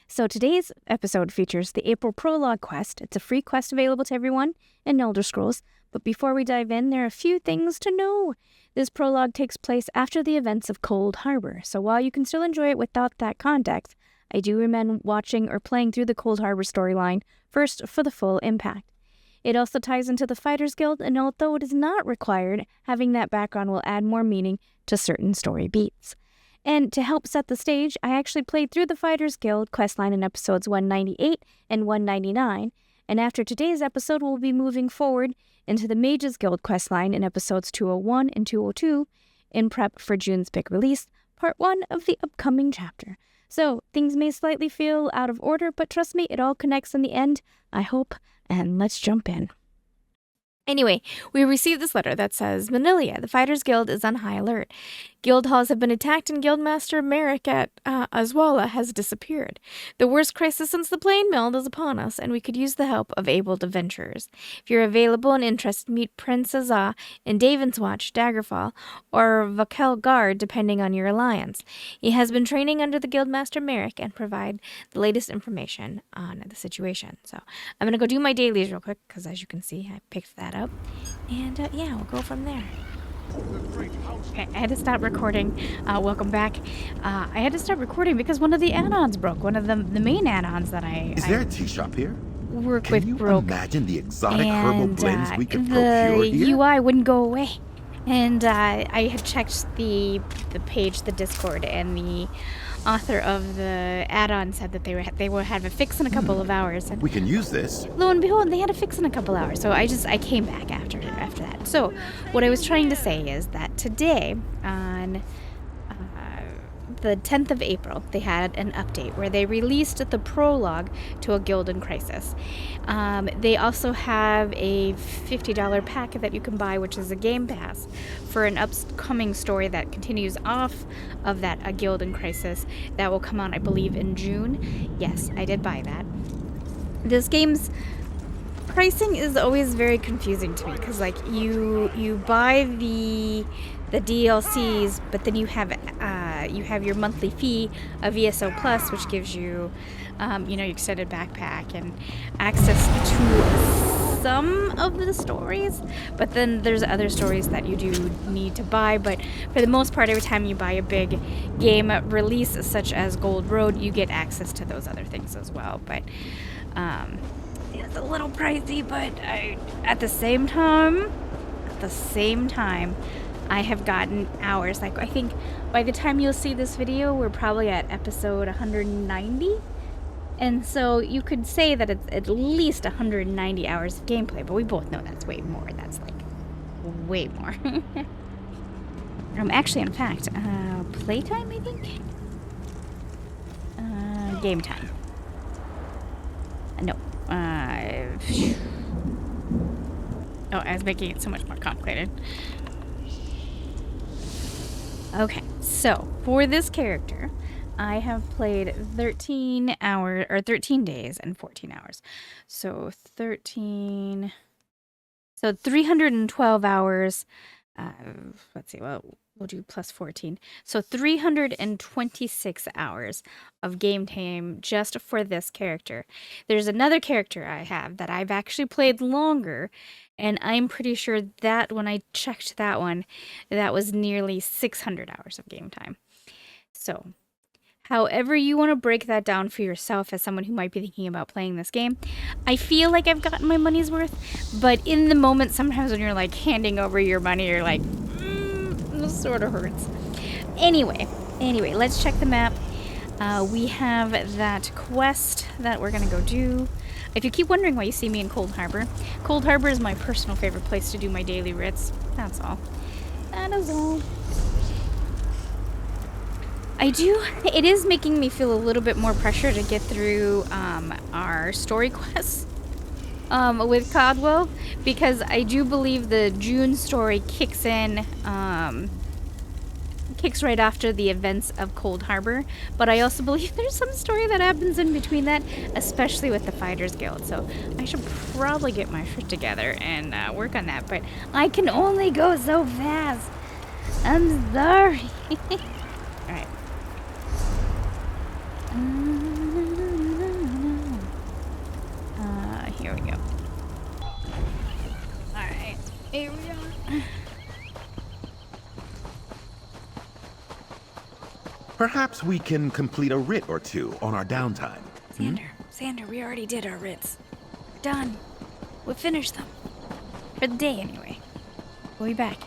So today's episode features the April Prologue quest. It's a free quest available to everyone in Elder Scrolls. But before we dive in, there are a few things to know. This prologue takes place after the events of Cold Harbor, so while you can still enjoy it without that context, I do recommend watching or playing through the Cold Harbor storyline first for the full impact. It also ties into the Fighters Guild, and although it is not required, having that background will add more meaning to certain story beats. And to help set the stage, I actually played through the Fighters Guild questline in episodes 198 and 199, and after today's episode, we'll be moving forward into the Mages Guild questline in episodes 201 and 202 in prep for June's big release, part 1 of the upcoming chapter. So, things may slightly feel out of order, but trust me, it all connects in the end, I hope, and let's jump in. Anyway, we received this letter that says, Mnealia, the Fighters Guild is on high alert. Guild halls have been attacked and Guildmaster Merrick at Aswala has disappeared. The worst crisis since the Plain Meld is upon us, and we could use the help of able adventurers. If you're available and interested, meet Prince Azah in Daven's Watch, Daggerfall, or Vakel Guard, depending on your alliance. He has been training under the Guildmaster Merrick and provide the latest information on the situation. So I'm going to go do my dailies real quick, because as you can see, I picked that up. And yeah, we'll go from there. Okay, I had to stop recording. Welcome back. I had to stop recording because one of the add-ons broke. One of the main add-ons that Is there a tea shop here? Work Can with you broke. imagine the exotic herbal blends we could procure The here? UI wouldn't go away. And I had checked the page, the Discord, and the author of the add-on said that they would have a fix in a couple of hours. And we can use this. lo and behold, they had a fix in a couple hours. So I came back after that. So what I was trying to say is that today, on the 10th of April, they had an update where they released the prologue to a guild in crisis. They also have a $50 pack that you can buy, which is a game pass for an upcoming story that continues off of that a guild in crisis that will come out, I believe, in June. Yes, I did buy that. This game's pricing is always very confusing to me because, like, you buy the DLCs, but then you have your monthly fee of ESO Plus, which gives you, your extended backpack and access to some of the stories. But then there's other stories that you do need to buy. But for the most part, every time you buy a big game release, such as Gold Road, you get access to those other things as well. But it's a little pricey, but at the same time, I have gotten hours. Like, I think by the time you'll see this video, we're probably at episode 190. And so you could say that it's at least 190 hours of gameplay, but we both know that's way more. That's like way more. Actually, in fact, playtime, I think? Game time. No. Oh, I was making it so much more complicated. Okay, so for this character, I have played 13 days and 14 hours. So 312 hours. Let's see, well, we'll do plus 14. So 326 hours of game time just for this character. There's another character I have that I've actually played longer, and I'm pretty sure that when I checked that one, that was nearly 600 hours of game time. So, however you want to break that down for yourself as someone who might be thinking about playing this game, I feel like I've gotten my money's worth, but in the moment, sometimes when you're like handing over your money, you're like, this sort of hurts. Anyway, let's check the map. We have that quest that we're gonna go do. If you keep wondering why you see me in Cold Harbor is my personal favorite place to do my daily writs. That's all. That is all. It is making me feel a little bit more pressure to get through our story quests with Codwell, because I do believe the June story kicks right after the events of Cold Harbor, but I also believe there's some story that happens in between that, especially with the Fighters Guild, so I should probably get my shit together and work on that, but I can only go so fast. I'm sorry. Alright. Perhaps we can complete a writ or two on our downtime. Xander, we already did our writs. We're done. We finished them. For the day, anyway. We'll be back.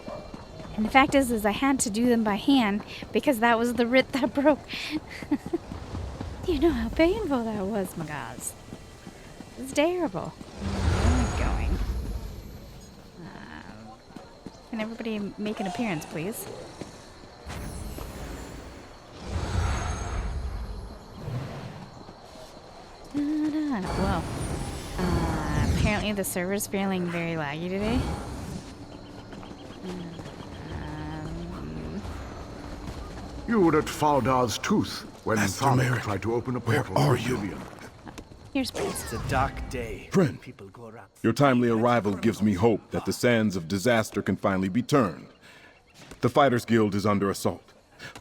And the fact is I had to do them by hand because that was the writ that broke. You know how painful that was, my guys. It's terrible. Where am I going? Can everybody make an appearance, please? Whoa. Apparently the server's feeling very laggy today. You were at Faldar's Tooth when Master Tharnik Merrick, tried to open a where portal are to you? Oblivion. Here's Prince. It's a dark day. Friend, People go around. your timely arrival gives me hope that the sands of disaster can finally be turned. The Fighters Guild is under assault.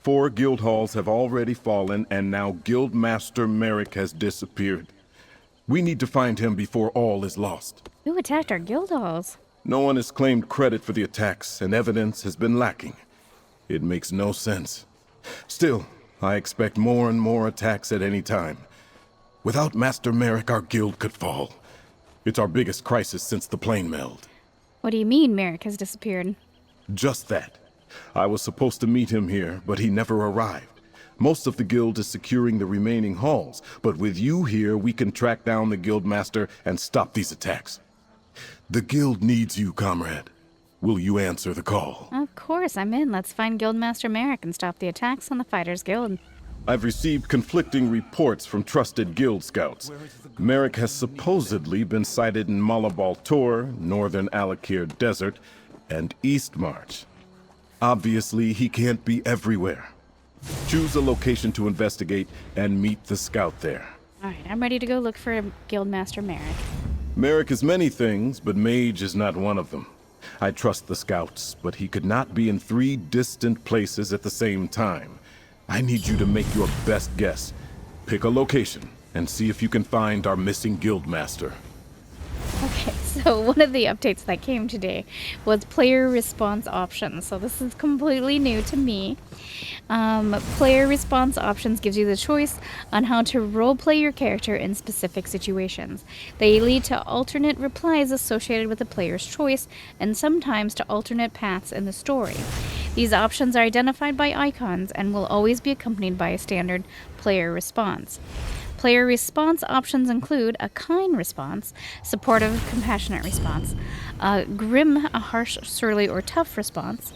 4 guild halls have already fallen, and now Guildmaster Merrick has disappeared. We need to find him before all is lost. Who attacked our guild halls? No one has claimed credit for the attacks, and evidence has been lacking. It makes no sense. Still, I expect more and more attacks at any time. Without Master Merrick, our guild could fall. It's our biggest crisis since the plane meld. What do you mean Merrick has disappeared? Just that. I was supposed to meet him here, but he never arrived. Most of the guild is securing the remaining halls, but with you here, we can track down the guildmaster and stop these attacks. The guild needs you, comrade. Will you answer the call? Of course, I'm in. Let's find Guildmaster Merrick and stop the attacks on the Fighters Guild. I've received conflicting reports from trusted guild scouts. Merrick has supposedly been sighted in Malabal Tor, northern Alakir Desert, and East March. Obviously, he can't be everywhere. Choose a location to investigate and meet the scout there. Alright, I'm ready to go look for Guildmaster Merrick. Merrick is many things, but mage is not one of them. I trust the scouts, but he could not be in 3 distant places at the same time. I need you to make your best guess. Pick a location and see if you can find our missing guildmaster. Okay, so one of the updates that came today was player response options. So this is completely new to me. Player response options gives you the choice on how to roleplay your character in specific situations. They lead to alternate replies associated with the player's choice, and sometimes to alternate paths in the story. These options are identified by icons and will always be accompanied by a standard player response. Player response options include a kind response, supportive, compassionate response, a grim, a harsh, surly, or tough response,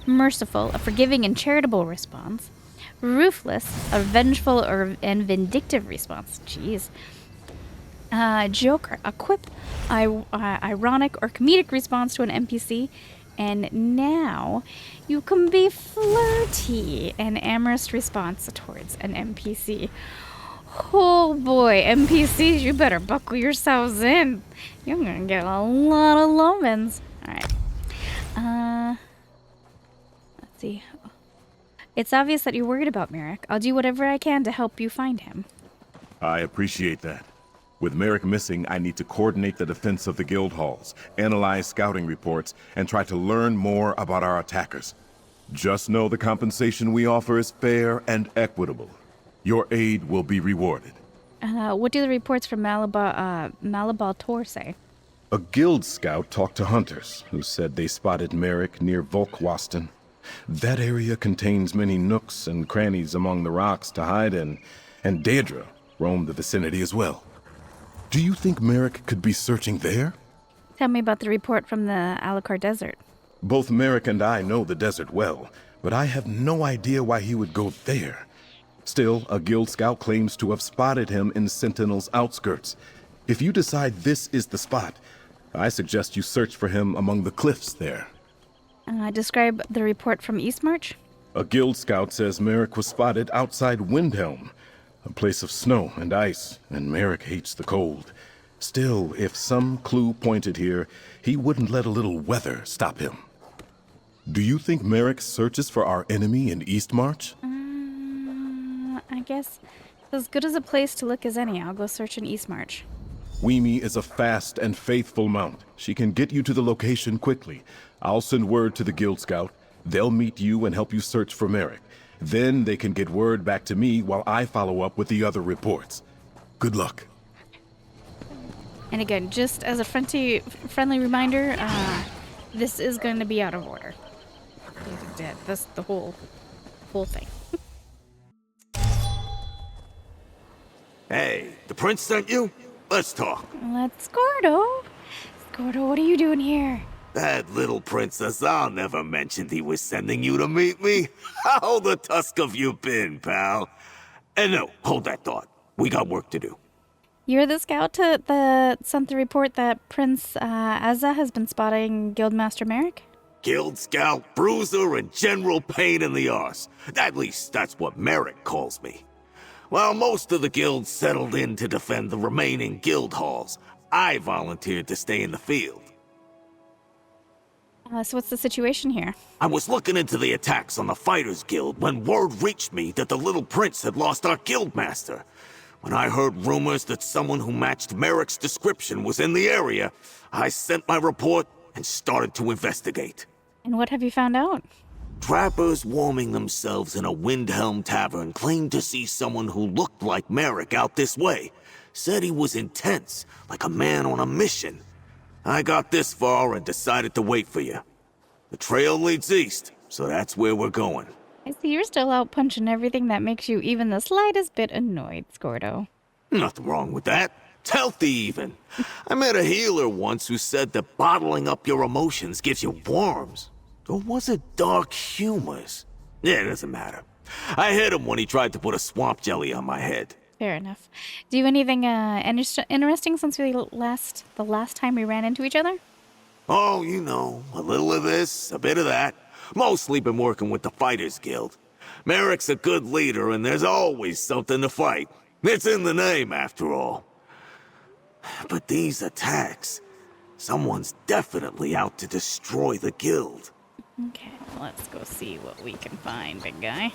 merciful, a forgiving and charitable response, ruthless, a vengeful and vindictive response. Jeez. Joker, a quip, ironic or comedic response to an NPC, and now you can be flirty, an amorous response towards an NPC. Oh boy, NPCs, you better buckle yourselves in. You're gonna get a lot of lovins. Alright. Let's see. It's obvious that you're worried about Merrick. I'll do whatever I can to help you find him. I appreciate that. With Merrick missing, I need to coordinate the defense of the guild halls, analyze scouting reports, and try to learn more about our attackers. Just know the compensation we offer is fair and equitable. Your aid will be rewarded. What do the reports from Malabal Tor say? A guild scout talked to hunters who said they spotted Merrick near Volkwaston. That area contains many nooks and crannies among the rocks to hide in, and Daedra roamed the vicinity as well. Do you think Merrick could be searching there? Tell me about the report from the Alakar Desert. Both Merrick and I know the desert well, but I have no idea why he would go there. Still, a guild scout claims to have spotted him in Sentinel's outskirts. If you decide this is the spot, I suggest you search for him among the cliffs there. Describe the report from Eastmarch. A guild scout says Merrick was spotted outside Windhelm, a place of snow and ice, and Merrick hates the cold. Still, if some clue pointed here, he wouldn't let a little weather stop him. Do you think Merrick searches for our enemy in Eastmarch? I guess as good as a place to look as any. I'll go search in Eastmarch. Weemy is a fast and faithful mount. She can get you to the location quickly. I'll send word to the guild scout. They'll meet you and help you search for Merrick. Then they can get word back to me while I follow up with the other reports. Good luck. And again, just as a friendly reminder, this is going to be out of order. That's the whole thing. Hey, the prince sent you? Let's talk. Let's Gordo. Gordo, what are you doing here? That little Princess I'll never mentioned he was sending you to meet me. How the tusk have you been, pal? And no, hold that thought. We got work to do. You're the scout that sent the report that Prince Azza has been spotting Guildmaster Merrick? Guild Scout, Bruiser, and General Pain in the Arse. At least that's what Merrick calls me. While most of the guilds settled in to defend the remaining guild halls, I volunteered to stay in the field. So what's the situation here? I was looking into the attacks on the Fighters Guild when word reached me that the little prince had lost our guildmaster. When I heard rumors that someone who matched Merrick's description was in the area, I sent my report and started to investigate. And what have you found out? Trappers warming themselves in a Windhelm tavern claimed to see someone who looked like Merrick out this way. Said he was intense, like a man on a mission. I got this far and decided to wait for you. The trail leads east, so that's where we're going. I see you're still out punching everything that makes you even the slightest bit annoyed, Scordo. Nothing wrong with that. It's healthy even. I met a healer once who said that bottling up your emotions gives you worms. Or was it dark humors? Yeah, it doesn't matter. I hit him when he tried to put a swamp jelly on my head. Fair enough. Do you have anything interesting since the last time we ran into each other? Oh, you know, a little of this, a bit of that. Mostly been working with the Fighters Guild. Merrick's a good leader, and there's always something to fight. It's in the name, after all. But these attacks, someone's definitely out to destroy the guild. Okay, let's go see what we can find, big guy.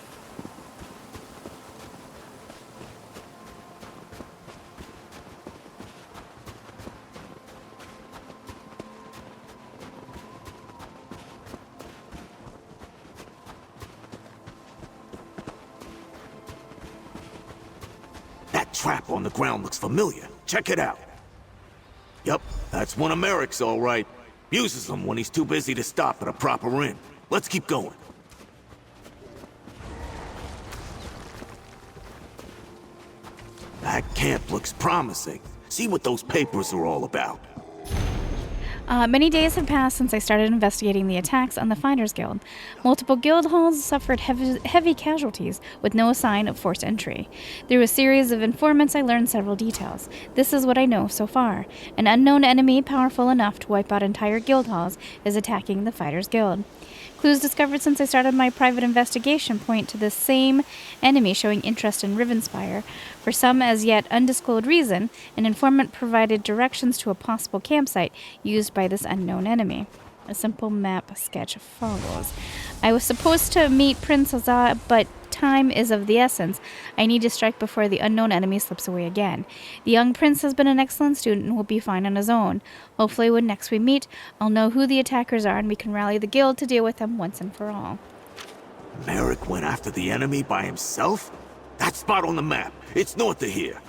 That trap on the ground looks familiar. Check it out. Yup, that's one of Merrick's all right. Uses them when he's too busy to stop at a proper inn. Let's keep going. That camp looks promising. See what those papers are all about. Many days have passed since I started investigating the attacks on the Fighters Guild. Multiple guild halls suffered heavy casualties with no sign of forced entry. Through a series of informants, I learned several details. This is what I know so far. An unknown enemy powerful enough to wipe out entire guild halls is attacking the Fighters Guild. Clues discovered since I started my private investigation point to the same enemy showing interest in Rivenspire. For some as yet undisclosed reason, an informant provided directions to a possible campsite used by this unknown enemy. A simple map sketch follows. I was supposed to meet Prince Azza, but time is of the essence. I need to strike before the unknown enemy slips away again. The young prince has been an excellent student and will be fine on his own. Hopefully when next we meet, I'll know who the attackers are and we can rally the guild to deal with them once and for all. Merrick went after the enemy by himself? That spot on the map. It's north of here.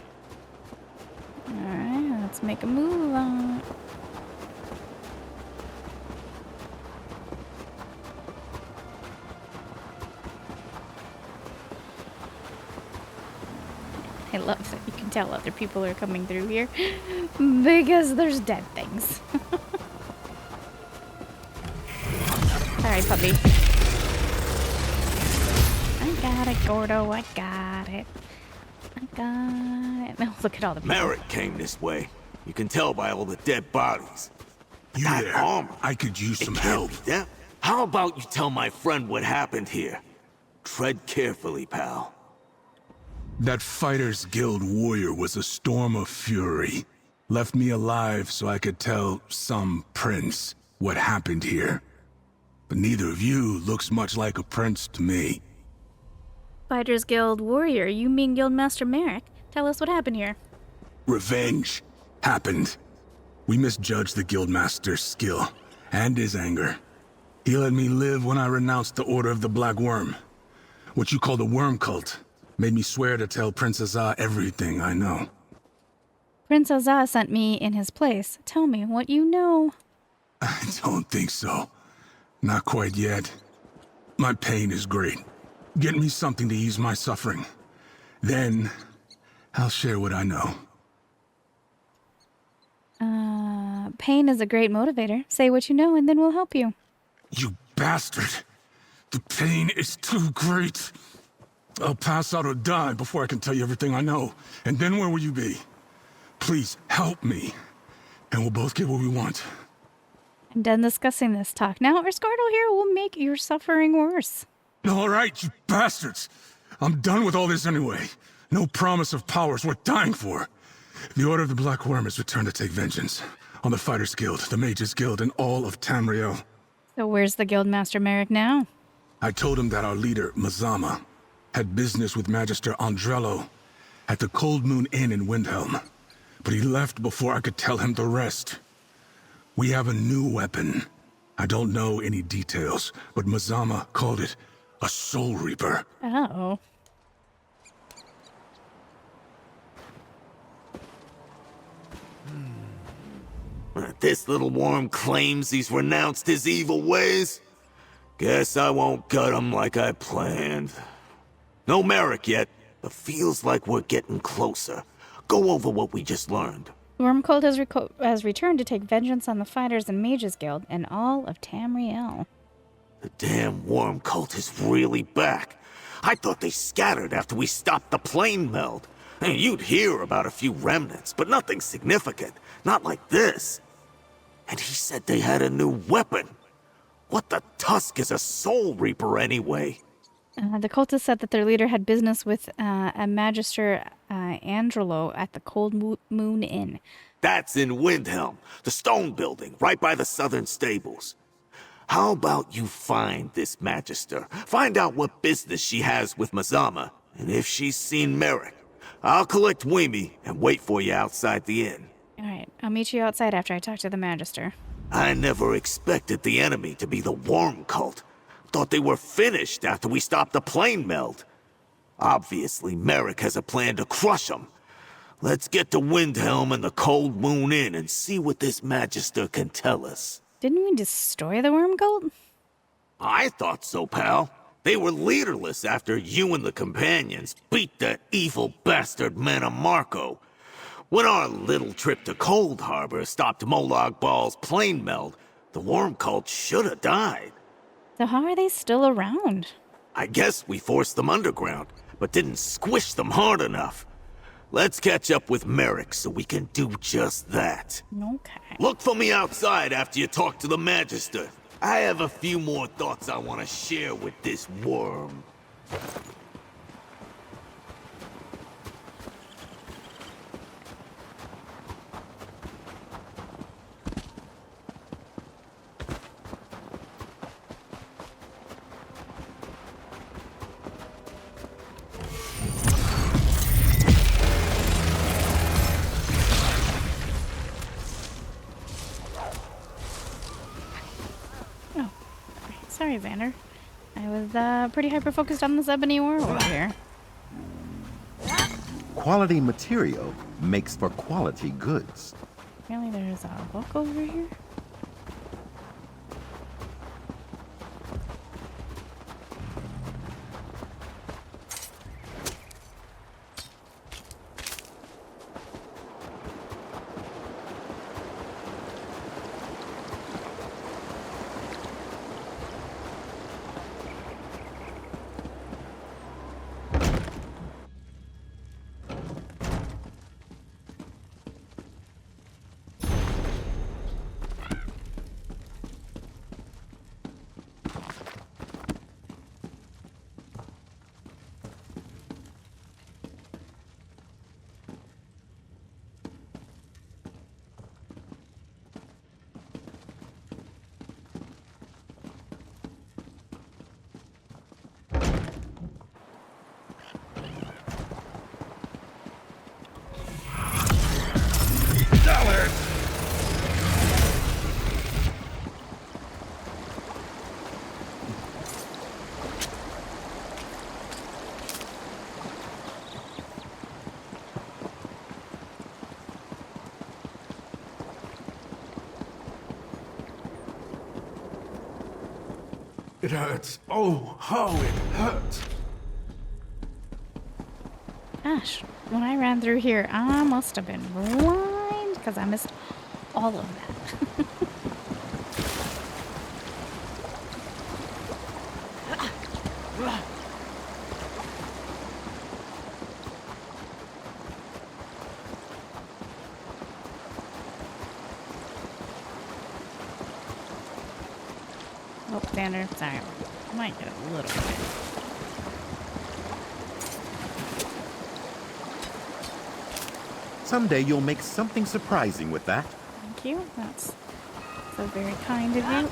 Alright, let's make a move on it. I love that you can tell other people are coming through here because there's dead things. Sorry, puppy. I got it, Gordo. I got it. I got it. Now look at all the people. Merrick came this way. You can tell by all the dead bodies. You That there? armor. I could use some It help. can't be them. How about you tell my friend what happened here? Tread carefully, pal. That Fighters Guild warrior was a storm of fury. Left me alive so I could tell some prince what happened here. But neither of you looks much like a prince to me. Fighters Guild warrior, you mean Guildmaster Merrick? Tell us what happened here. Revenge happened. We misjudged the Guildmaster's skill and his anger. He let me live when I renounced the Order of the Black Worm. What you call the worm cult made me swear to tell Prince Azah everything I know. Prince Azah sent me in his place. Tell me what you know. I don't think so. Not quite yet. My pain is great. Get me something to ease my suffering. Then, I'll share what I know. Pain is a great motivator. Say what you know and then we'll help you. You bastard! The pain is too great. I'll pass out or die before I can tell you everything I know. And then where will you be? Please, help me. And we'll both get what we want. I'm done discussing this talk. Now our Scardo here will make your suffering worse. All right, you bastards. I'm done with all this anyway. No promise of powers worth dying for. The Order of the Black Worm has returned to take vengeance on the Fighters Guild, the Mages Guild, and all of Tamriel. So where's the Guildmaster Merrick now? I told him that our leader, Mazama, had business with Magister Andrello at the Cold Moon Inn in Windhelm, but he left before I could tell him the rest. We have a new weapon. I don't know any details, but Mazama called it a Soul Reaper. Oh. This little worm claims he's renounced his evil ways. Guess I won't gut him like I planned. No Merrick yet, but feels like we're getting closer. Go over what we just learned. The Worm Cult has returned to take vengeance on the Fighters and Mages Guild and all of Tamriel. The damn worm cult is really back. I thought they scattered after we stopped the plane meld. And you'd hear about a few remnants, but nothing significant. Not like this. And he said they had a new weapon. What the tusk is a Soul Reaper anyway? The cultists said that their leader had business with a Magister Andrello at the Cold Moon Inn. That's in Windhelm, the stone building, right by the southern stables. How about you find this Magister? Find out what business she has with Mazama, and if she's seen Merrick. I'll collect Weemy and wait for you outside the inn. Alright, I'll meet you outside after I talk to the Magister. I never expected the enemy to be the worm cult. Thought they were finished after we stopped the plane meld. Obviously, Merrick has a plan to crush them. Let's get to Windhelm and the Cold Moon Inn and see what this Magister can tell us. Didn't we destroy the Worm Cult? I thought so, pal. They were leaderless after you and the companions beat that evil bastard Marco. When our little trip to Cold Harbor stopped Molag Bal's plane meld, the worm cult should have died. So how are they still around? I guess we forced them underground, but didn't squish them hard enough. Let's catch up with Merrick so we can do just that. Okay. Look for me outside after you talk to the Magister. I have a few more thoughts I want to share with this worm. Sorry, Xander. I was pretty hyper-focused on this ebony ore over here. Quality material makes for quality goods. Really, there's a book over here? It hurts. Oh, how it hurts. Gosh, when I ran through here, I must have been blind because I missed all of that. Oh, Xander, sorry. I might get a little bit. Someday you'll make something surprising with that. Thank you. That's so very kind of you.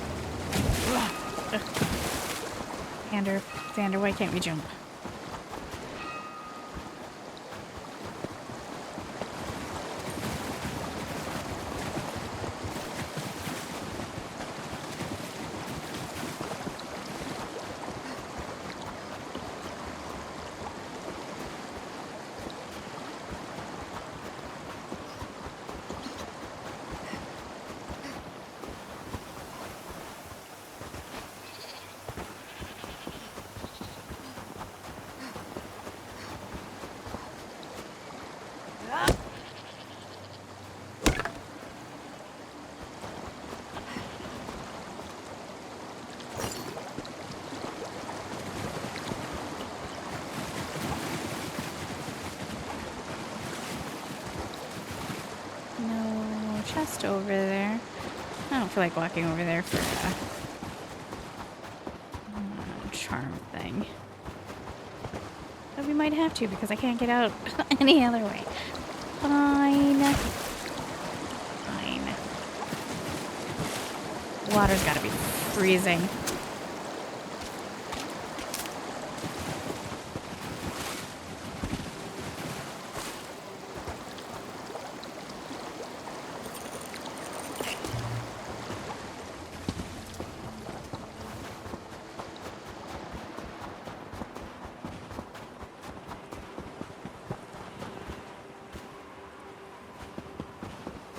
Xander, why can't we jump? No chest over there. I don't feel like walking over there for a charm thing. But we might have to because I can't get out any other way. Fine. Fine. Water's gotta be freezing.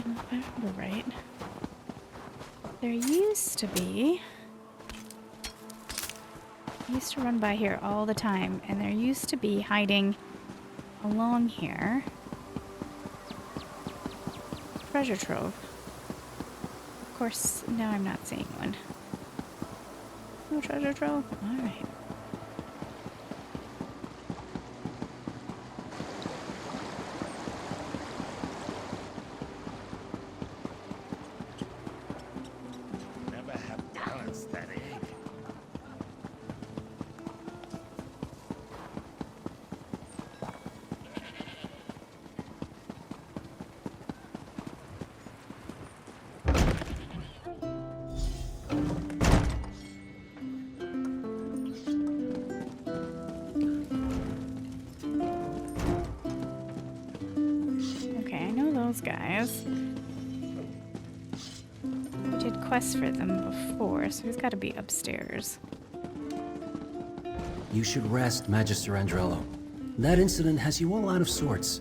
If I remember right, there used to be... I used to run by here all the time, and there used to be hiding along here treasure trove. Of course, now I'm not seeing one. No treasure trove? Alright. Never have balanced that egg. Okay, I know those guys. We did quests for them before, so he's got to be upstairs. You should rest, Magister Andrello. That incident has you all out of sorts.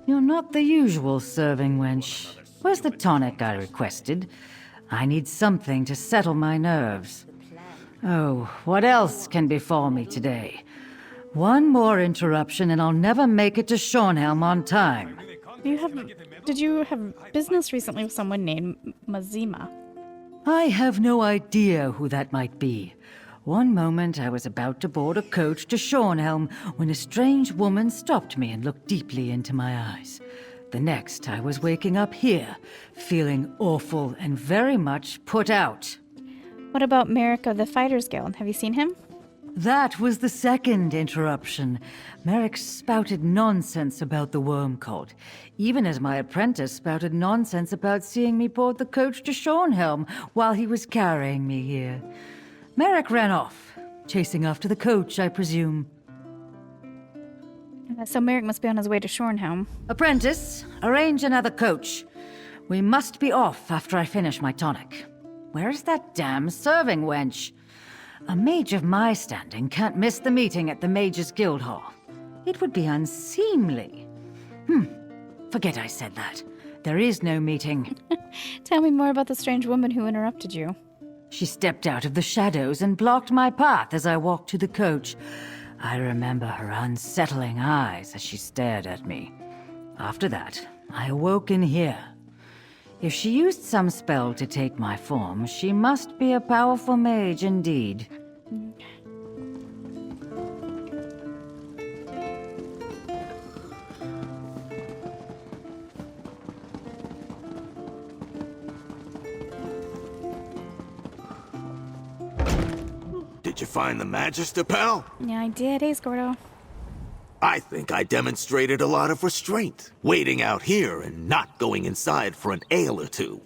You're not the usual serving wench. Where's the tonic I requested? I need something to settle my nerves. Oh, what else can befall me today? One more interruption and I'll never make it to Shornhelm on time. Did you have business recently with someone named Mazima? I have no idea who that might be. One moment I was about to board a coach to Shornhelm when a strange woman stopped me and looked deeply into my eyes. The next I was waking up here, feeling awful and very much put out. What about Merrick of the Fighters Guild? Have you seen him? That was the second interruption. Merrick spouted nonsense about the worm cult, even as my apprentice spouted nonsense about seeing me board the coach to Shornhelm while he was carrying me here. Merrick ran off, chasing after the coach, I presume. So Merrick must be on his way to Shornhelm. Apprentice, arrange another coach. We must be off after I finish my tonic. Where's that damn serving wench? A mage of my standing can't miss the meeting at the Mages Guild Hall. It would be unseemly. Forget I said that. there is no meeting. Tell me more about the strange woman who interrupted you. She stepped out of the shadows and blocked my path as I walked to the coach. I remember her unsettling eyes as she stared at me. After that, I awoke in here. If she used some spell to take my form, she must be a powerful mage indeed. Did you find the Magister, pal? Yeah, I did. Hey, Scordo. I think I demonstrated a lot of restraint, waiting out here and not going inside for an ale or two.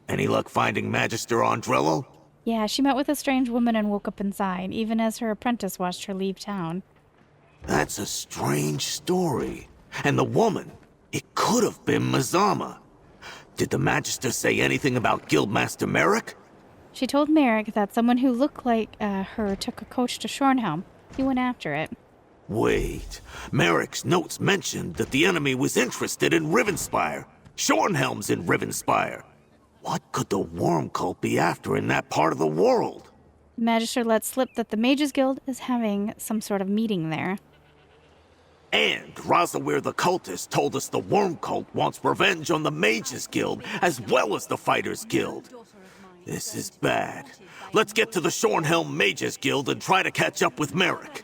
Any luck finding Magister Andrello? Yeah, she met with a strange woman and woke up inside, even as her apprentice watched her leave town. That's a strange story. And the woman, it could have been Mazama. Did the Magister say anything about Guildmaster Merrick? She told Merrick that someone who looked like her took a coach to Shornhelm. He went after it. Wait, Merrick's notes mentioned that the enemy was interested in Rivenspire. Shornhelm's in Rivenspire. What could the worm cult be after in that part of the world? The Magister let slip that the Mages Guild is having some sort of meeting there. And Razawir the cultist told us the worm cult wants revenge on the Mages Guild as well as the Fighters Guild. This is bad. Let's get to the Shornhelm Mages Guild and try to catch up with Merrick.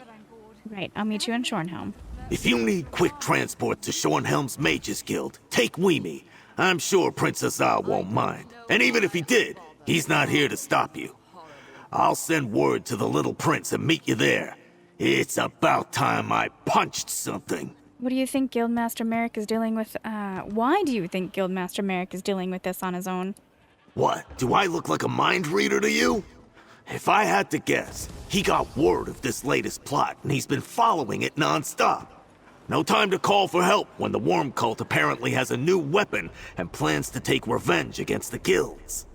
Right, I'll meet you in Shornhelm. If you need quick transport to Shornhelm's Mages Guild, take Weemy. I'm sure Prince Azar won't mind. And even if he did, he's not here to stop you. I'll send word to the little prince and meet you there. It's about time I punched something. What do you think Guildmaster Merrick is dealing with, why do you think Guildmaster Merrick is dealing with this on his own? What, do I look like a mind reader to you? If I had to guess, he got word of this latest plot and he's been following it non-stop. No time to call for help when the worm cult apparently has a new weapon and plans to take revenge against the guilds.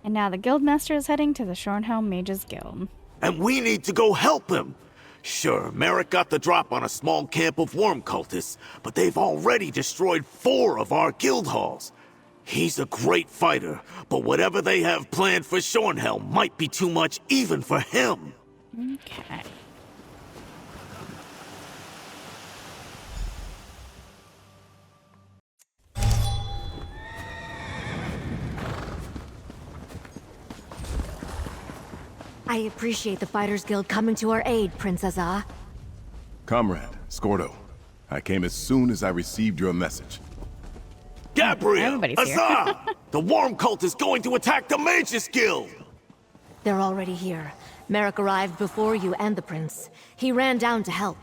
And now the Guildmaster is heading to the Shornhelm Mages Guild. And we need to go help him. Sure, Merrick got the drop on a small camp of worm cultists, but they've already destroyed 4 of our guild halls. He's a great fighter, but whatever they have planned for Shornhelm might be too much even for him. Okay. I appreciate the Fighters Guild coming to our aid, Prince Azar. Comrade, Scordo, I came as soon as I received your message. Gabriel! Everybody's here. Azar! The worm cult is going to attack the Mages Guild! They're already here. Merrick arrived before you and the prince. He ran down to help.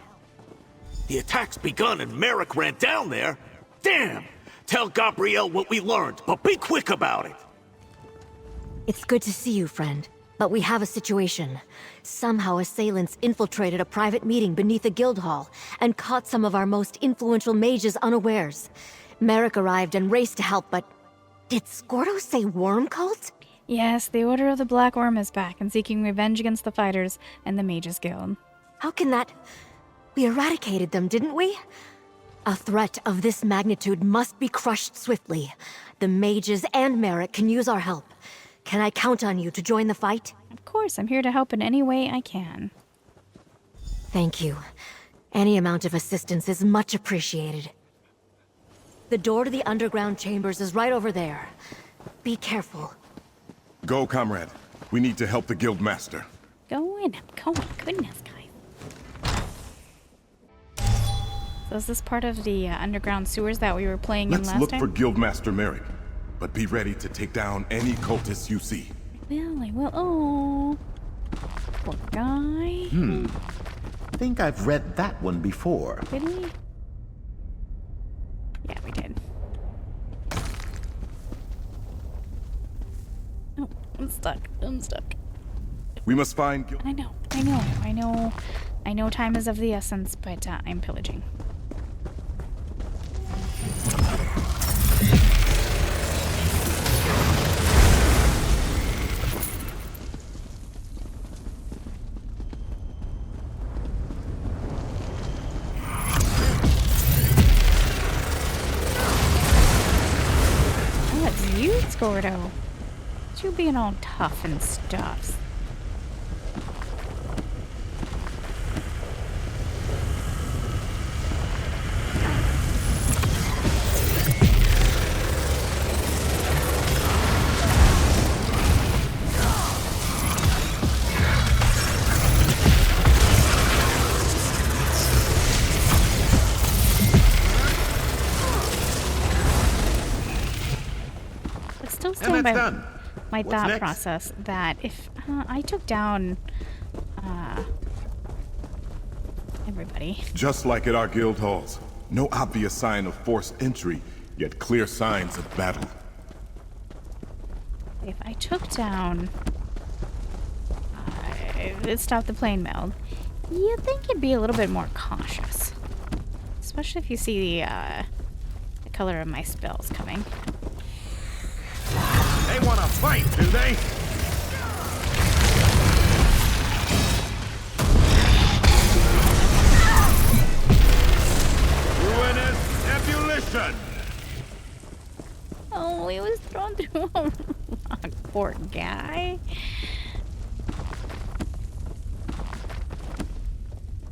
The attack's begun and Merrick ran down there? Damn! Tell Gabriel what we learned, but be quick about it! It's good to see you, friend. But we have a situation. Somehow assailants infiltrated a private meeting beneath the guild hall and caught some of our most influential mages unawares. Merrick arrived and raced to help, but... Did Scordo say worm cult? Yes, the Order of the Black Worm is back and seeking revenge against the fighters and the Mages Guild. How can that... We eradicated them, didn't we? A threat of this magnitude must be crushed swiftly. The mages and Merrick can use our help. Can I count on you to join the fight? Of course, I'm here to help in any way I can. Thank you. Any amount of assistance is much appreciated. The door to the underground chambers is right over there. Be careful. Go, comrade. We need to help the guild master. Go in. Oh my goodness, guys. So is this part of the underground sewers that we were playing in Let's last look time? for Guildmaster Merrick, but be ready to take down any cultists you see. I will. Oh, poor guy. Think I've read that one before. Did we? Yeah, we did. Oh, I'm stuck. I'm stuck. We must find I know time is of the essence, but I'm pillaging. Gordo. You being all tough and stuff. Stand by my thought process that if I took down everybody. Just like at our guild halls. No obvious sign of forced entry, yet clear signs of battle. If I took down it stopped the plane meld, you'd think you'd be a little bit more cautious. Especially if you see the color of my spells coming. They want to fight, do they? Ruinous ebullition! Oh, he was thrown through a rock. Poor guy.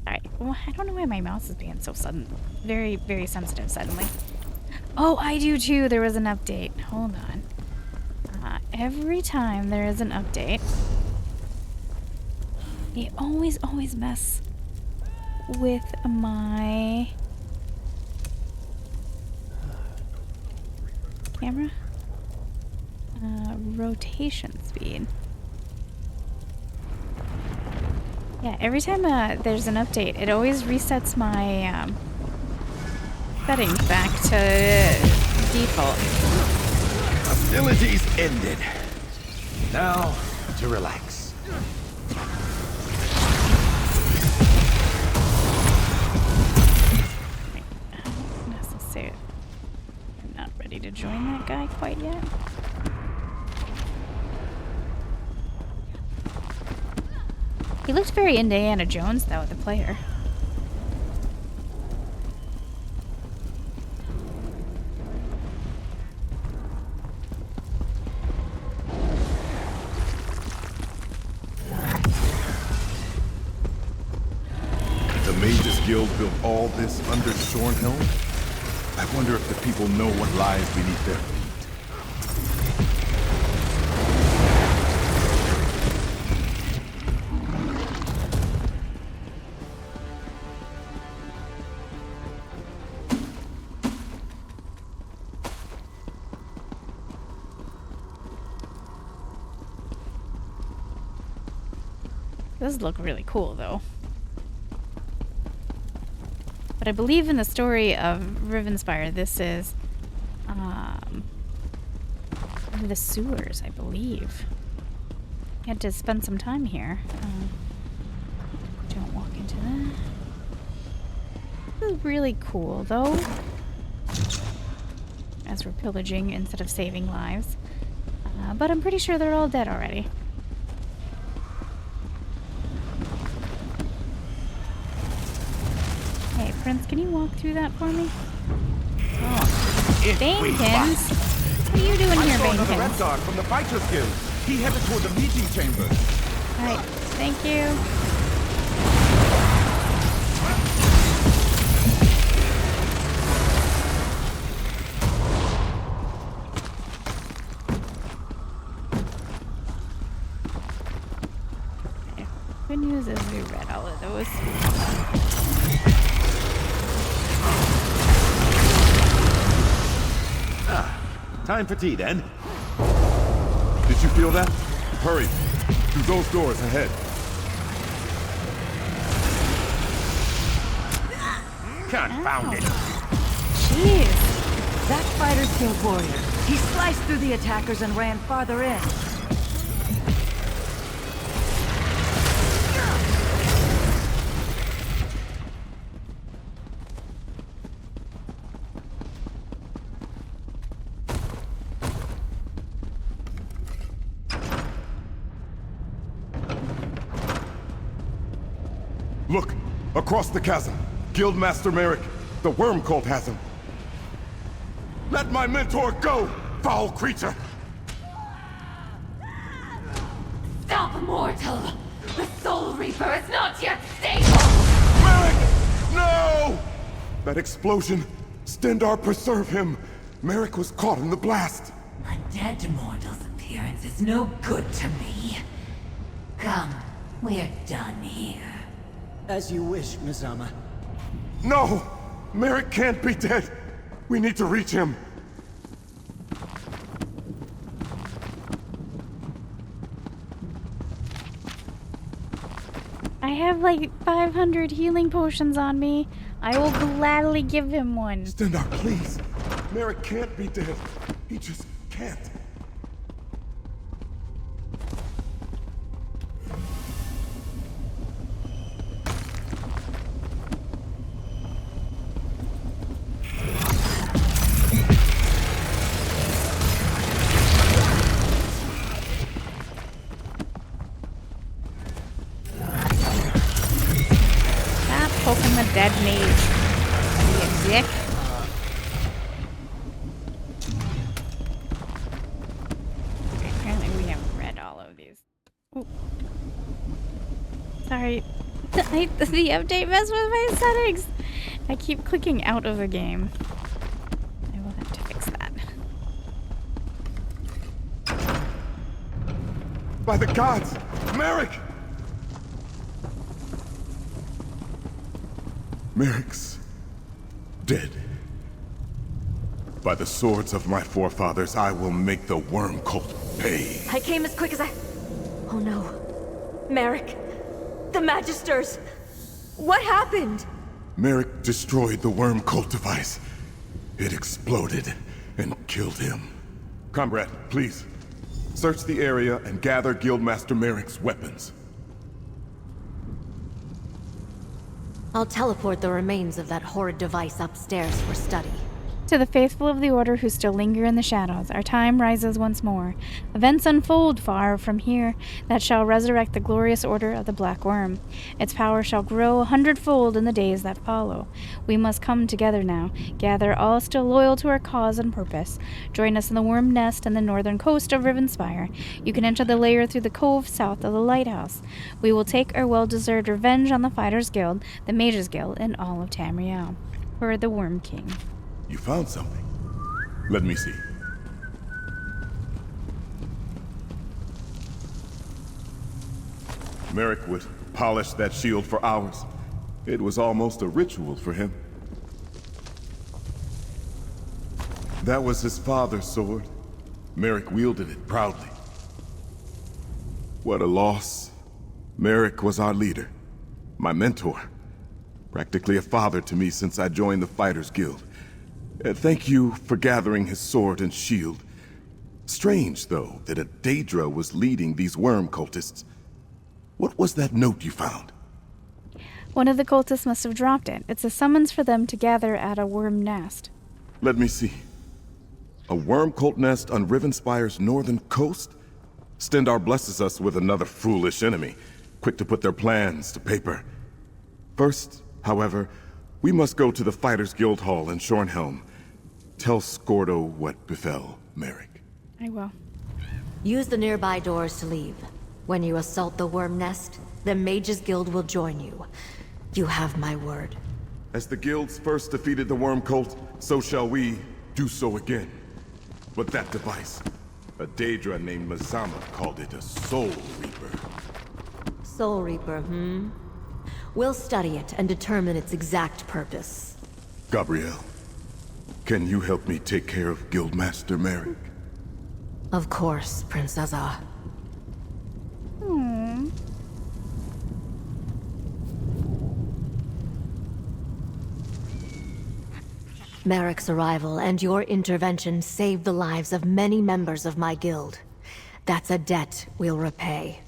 Alright, well, I don't know why my mouse is being so sudden. Very, very sensitive suddenly. Oh, I do too. There was an update. Hold on. Every time there is an update, they always mess with my camera rotation speed. Yeah, every time there's an update, it always resets my settings back to default. Hostilities ended. Now, to relax. Not necessarily. I'm not ready to join that guy quite yet. He looked very Indiana Jones, though, the player. The Mages Guild built all this under Shornhelm? I wonder if the people know what lies beneath their feet. This look really cool, though. But I believe in the story of Rivenspire, this is the sewers, I believe. I had to spend some time here. Don't walk into that. This is really cool, though. As we're pillaging instead of saving lives. But I'm pretty sure they're all dead already. Hey, Prince, can you walk through that for me? Oh. Banekins? What are you doing here, another red Banekins? guard from the Fighters Guild. He headed toward the meeting chamber. Alright, thank you. Okay. Good news is we read all of those. Time for tea, then. Did you feel that? Hurry. Through those doors ahead. Confound it. Jeez. That fighter's guild warrior. He sliced through the attackers and ran farther in. Look! Across the chasm! Guildmaster Merrick! The worm cult has him! Let my mentor go, foul creature! mortal! The Soul Reaper is not yet stable! Merrick! No! That explosion! Stendar, preserve him! Merrick was caught in the blast! A dead mortal's appearance is no good to me. Come, we're done here. As you wish, Mizama. No! Merrick can't be dead! We need to reach him! I have like 500 healing potions on me. I will gladly give him one. Stendar, please! Merrick can't be dead. He just can't. Stop poking the dead mage. You dick. Apparently we haven't read all of these. Ooh. Sorry. The update messed with my settings. I keep clicking out of the game. I will have to fix that. By the gods! Merrick! Merrick's dead. By the swords of my forefathers, I will make the worm cult pay. I came as quick as I... Oh no. Merrick. The Magisters. What happened? Merrick destroyed the worm cult device. It exploded and killed him. Comrade, please. Search the area and gather Guildmaster Merrick's weapons. I'll teleport the remains of that horrid device upstairs for study. To the faithful of the Order who still linger in the shadows, our time rises once more. Events unfold far from here that shall resurrect the glorious Order of the Black Worm. Its power shall grow 100-fold in the days that follow. We must come together now, gather all still loyal to our cause and purpose. Join us in the Worm Nest and the northern coast of Rivenspire. You can enter the lair through the cove south of the lighthouse. We will take our well-deserved revenge on the Fighters Guild, the Mages Guild, and all of Tamriel. For the Worm King. You found something. Let me see. Merrick would polish that shield for hours. It was almost a ritual for him. That was his father's sword. Merrick wielded it proudly. What a loss. Merrick was our leader, my mentor. Practically a father to me since I joined the Fighters Guild. Thank you for gathering his sword and shield. Strange, though, that a Daedra was leading these worm cultists. What was that note you found? One of the cultists must have dropped it. It's a summons for them to gather at a worm nest. Let me see. A worm cult nest on Rivenspire's northern coast? Stendar blesses us with another foolish enemy, quick to put their plans to paper. First, however, we must go to the Fighters Guild Hall in Shornhelm. Tell Scordo what befell Merrick. I will. Use the nearby doors to leave. When you assault the worm nest, the Mages Guild will join you. You have my word. As the guilds first defeated the worm cult, so shall we do so again. But that device, a Daedra named Mizama called it a Soul Reaper. Soul Reaper, hmm? We'll study it and determine its exact purpose. Gabrielle, can you help me take care of Guildmaster Merrick? Of course, Princessa. Merrick's arrival and your intervention saved the lives of many members of my guild. That's a debt we'll repay.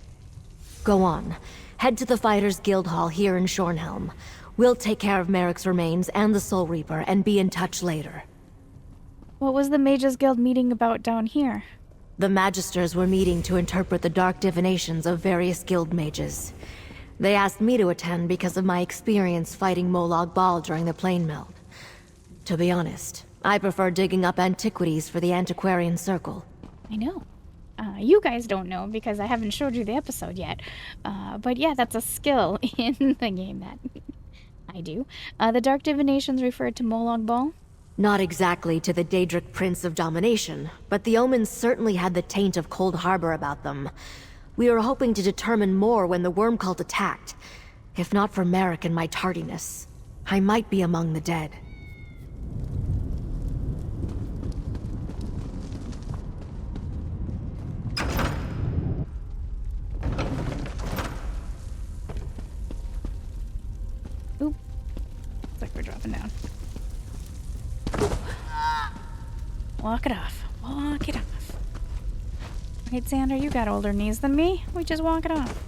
Go on. Head to the Fighters Guild Hall here in Shornhelm. We'll take care of Merrick's remains and the Soul Reaper and be in touch later. What was the Mages Guild meeting about down here? The Magisters were meeting to interpret the dark divinations of various guild mages. They asked me to attend because of my experience fighting Molag Bal during the Plane Meld. To be honest, I prefer digging up antiquities for the Antiquarian Circle. I know. You guys don't know because I haven't showed you the episode yet. But yeah, that's a skill in the game that I do. The Dark Divinations referred to Molag Bal. Not exactly to the Daedric Prince of Domination, but the omens certainly had the taint of Cold Harbor about them. We were hoping to determine more when the worm cult attacked. If not for Merrick and my tardiness, I might be among the dead. Oop. Looks like we're dropping down. Walk it off. Walk it off. Right, Xander, you got older knees than me. We just walk it off.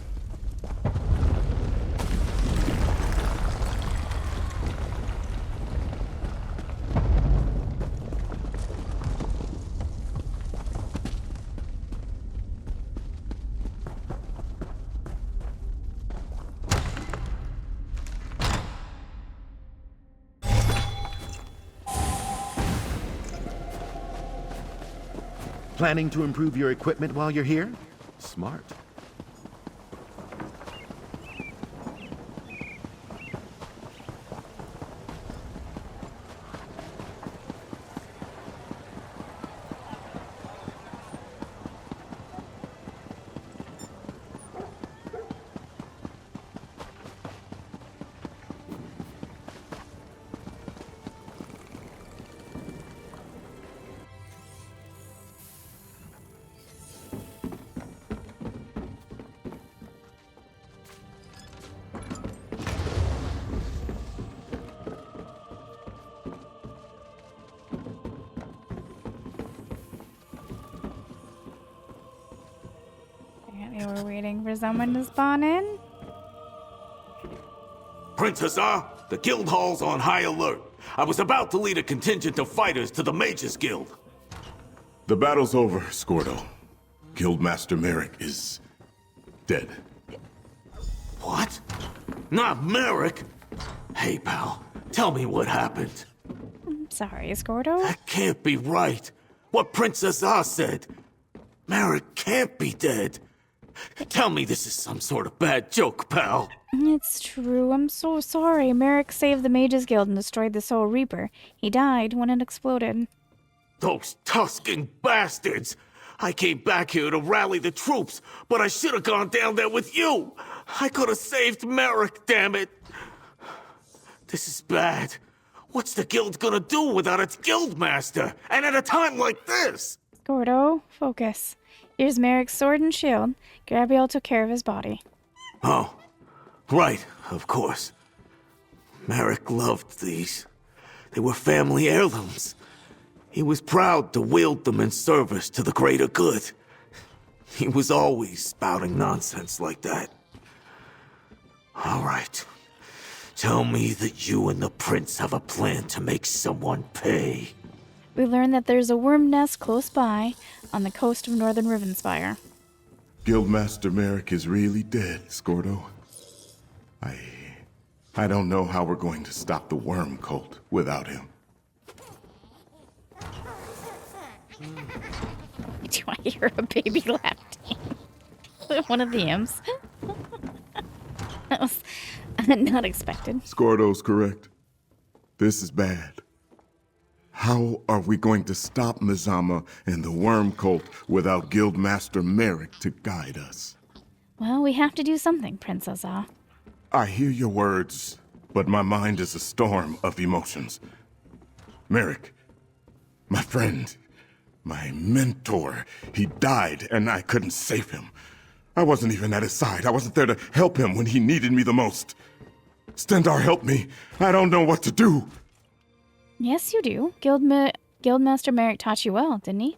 Planning to improve your equipment while you're here? Smart. We're waiting for someone to spawn in. Princess the guild hall's on high alert. I was about to lead a contingent of fighters to the Mages Guild. The battle's over, Scordo. Guildmaster Merrick is dead. What? Not Merrick? Hey, pal, tell me what happened. I'm sorry, Scordo. That can't be right. What Princess said. Merrick can't be dead. Tell me this is some sort of bad joke, pal. It's true. I'm so sorry. Merrick saved the Mages Guild and destroyed the Soul Reaper. He died when it exploded. Those Tuscan bastards! I came back here to rally the troops, but I should have gone down there with you! I could have saved Merrick, damn it! This is bad. What's the guild gonna do without its guildmaster? And at a time like this? Gordo, focus. Here's Merrick's sword and shield. Gabrielle took care of his body. Oh, right, of course. Merrick loved these. They were family heirlooms. He was proud to wield them in service to the greater good. He was always spouting nonsense like that. All right. Tell me that you and the prince have a plan to make someone pay. We learned that there's a worm nest close by on the coast of northern Rivenspire. Guildmaster Merrick is really dead, Scordo. I don't know how we're going to stop the worm cult without him. Do I hear a baby laughing? One of the imps. That was not expected. Scordo's correct. This is bad. How are we going to stop Mizama and the worm cult without Guildmaster Merrick to guide us? Well, we have to do something, Princess Ah. I hear your words, but my mind is a storm of emotions. Merrick, my friend, my mentor, he died and I couldn't save him. I wasn't even at his side. I wasn't there to help him when he needed me the most. Stendarr, help me. I don't know what to do. Yes, you do. Guildmaster Merrick taught you well, didn't he?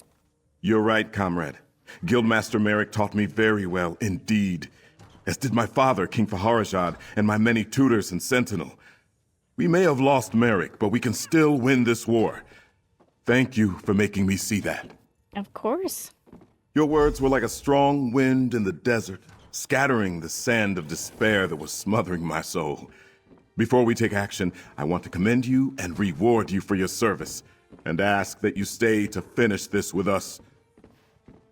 You're right, comrade. Guildmaster Merrick taught me very well indeed, as did my father, King Faharajad, and my many tutors and Sentinel. We may have lost Merrick, but we can still win this war. Thank you for making me see that. Of course. Your words were like a strong wind in the desert, scattering the sand of despair that was smothering my soul. Before we take action, I want to commend you and reward you for your service, and ask that you stay to finish this with us.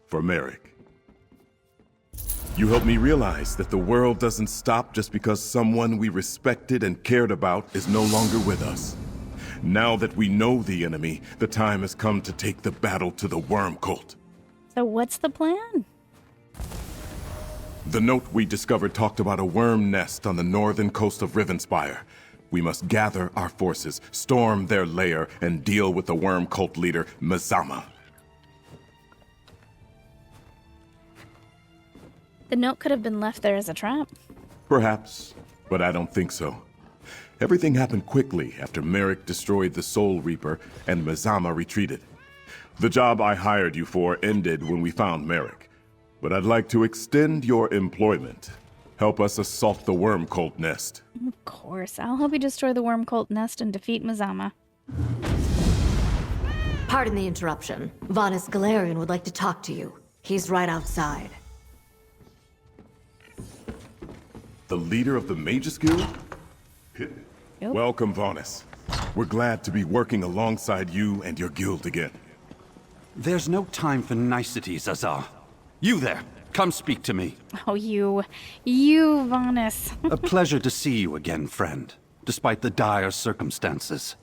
for Merrick. You helped me realize that the world doesn't stop just because someone we respected and cared about is no longer with us. Now that we know the enemy, the time has come to take the battle to the worm cult. So what's the plan? The note we discovered talked about a worm nest on the northern coast of Rivenspire. We must gather our forces, storm their lair, and deal with the worm cult leader, Mazama. The note could have been left there as a trap. Perhaps, but I don't think so. Everything happened quickly after Merrick destroyed the Soul Reaper and Mazama retreated. The job I hired you for ended when we found Merrick, but I'd like to extend your employment. Help us assault the worm cult nest. Of course. I'll help you destroy the worm cult nest and defeat Mazama. Pardon the interruption. Vanus Galarian would like to talk to you. He's right outside. The leader of the Magus Guild? Yep. Welcome, Vanus. We're glad to be working alongside you and your guild again. There's no time for niceties, Azar. You there, come speak to me. Oh, you, Vanus. A pleasure to see you again, friend, despite the dire circumstances.